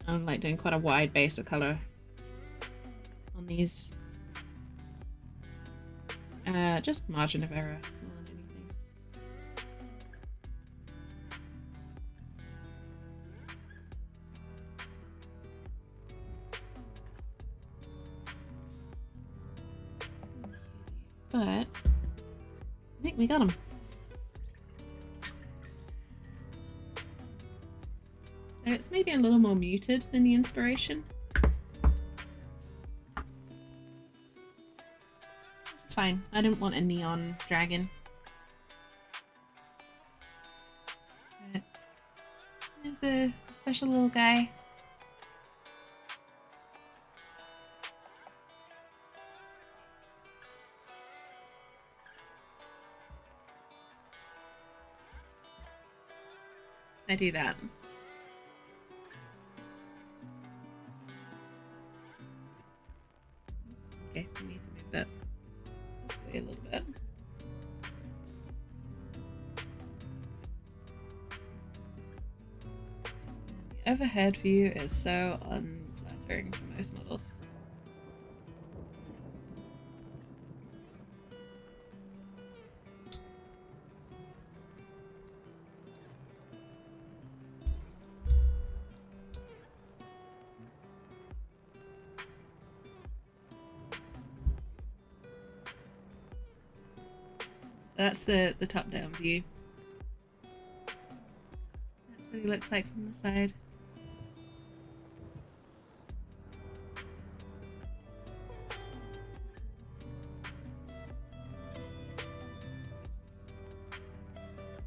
I'm like doing quite a wide base of colour on these. Just margin of error more than anything. But I think we got them. So it's maybe a little more muted than the inspiration. Which is fine. I didn't want a neon dragon. But there's a special little guy. I do that. Okay, we need to move that this way a little bit. The overhead view is so unflattering for most models. That's the top-down view. That's what he looks like from the side.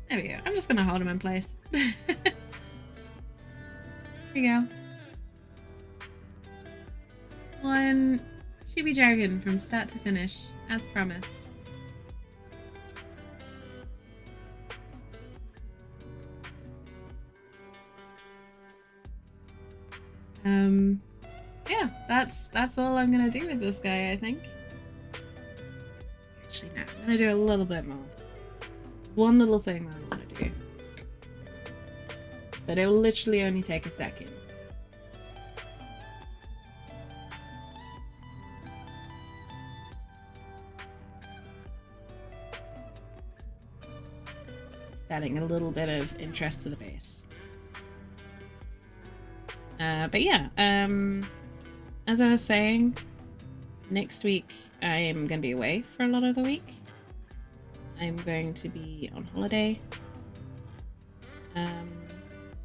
There we go. I'm just gonna hold him in place. There we go. One Chibi jargon from start to finish, as promised. Yeah, that's all I'm gonna do with this guy, I think. Actually, no, I'm gonna do a little bit more. One little thing that I want to do, but it will literally only take a second. Just adding a little bit of interest to the base. But yeah, as I was saying, next week I'm going to be away for a lot of the week. I'm going to be on holiday.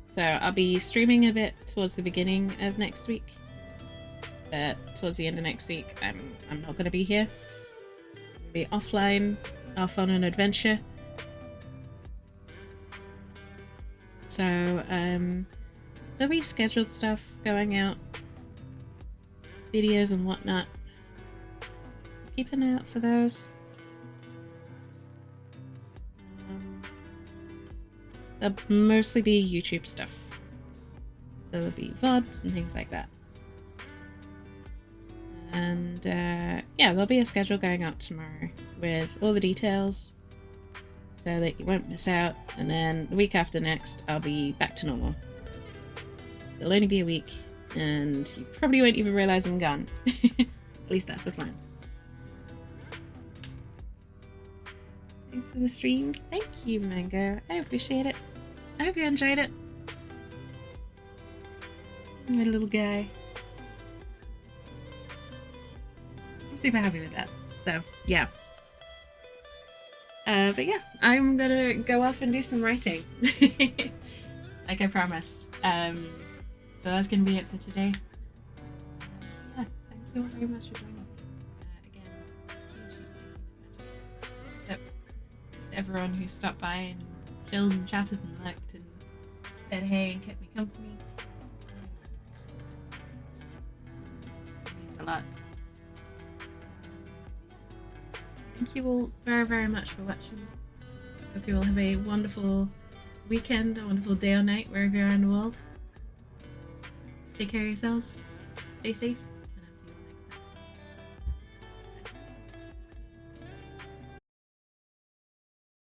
So I'll be streaming a bit towards the beginning of next week. But towards the end of next week, I'm not going to be here. I'll be offline, off on an adventure. So, there'll be scheduled stuff going out, videos and whatnot. So keep an eye out for those. There'll mostly be YouTube stuff. So there'll be VODs and things like that. And yeah, there'll be a schedule going out tomorrow with all the details so that you won't miss out. And then the week after next, I'll be back to normal. So it'll only be a week, and you probably won't even realize I'm gone. At least that's the plan. Thanks for the stream. Thank you, Mango. I appreciate it. I hope you enjoyed it. My little guy. I'm super happy with that. So, yeah. But yeah, I'm gonna go off and do some writing. Like I promised. So that's gonna be it for today. Yeah, thank you all very much for joining me. Again, huge thank you to everyone who stopped by and chilled and chatted and looked and said hey and kept me company. It means a lot. Thank you all very, very much for watching. Hope you all have a wonderful weekend, a wonderful day or night, wherever you are in the world. Take care of yourselves. Stay safe.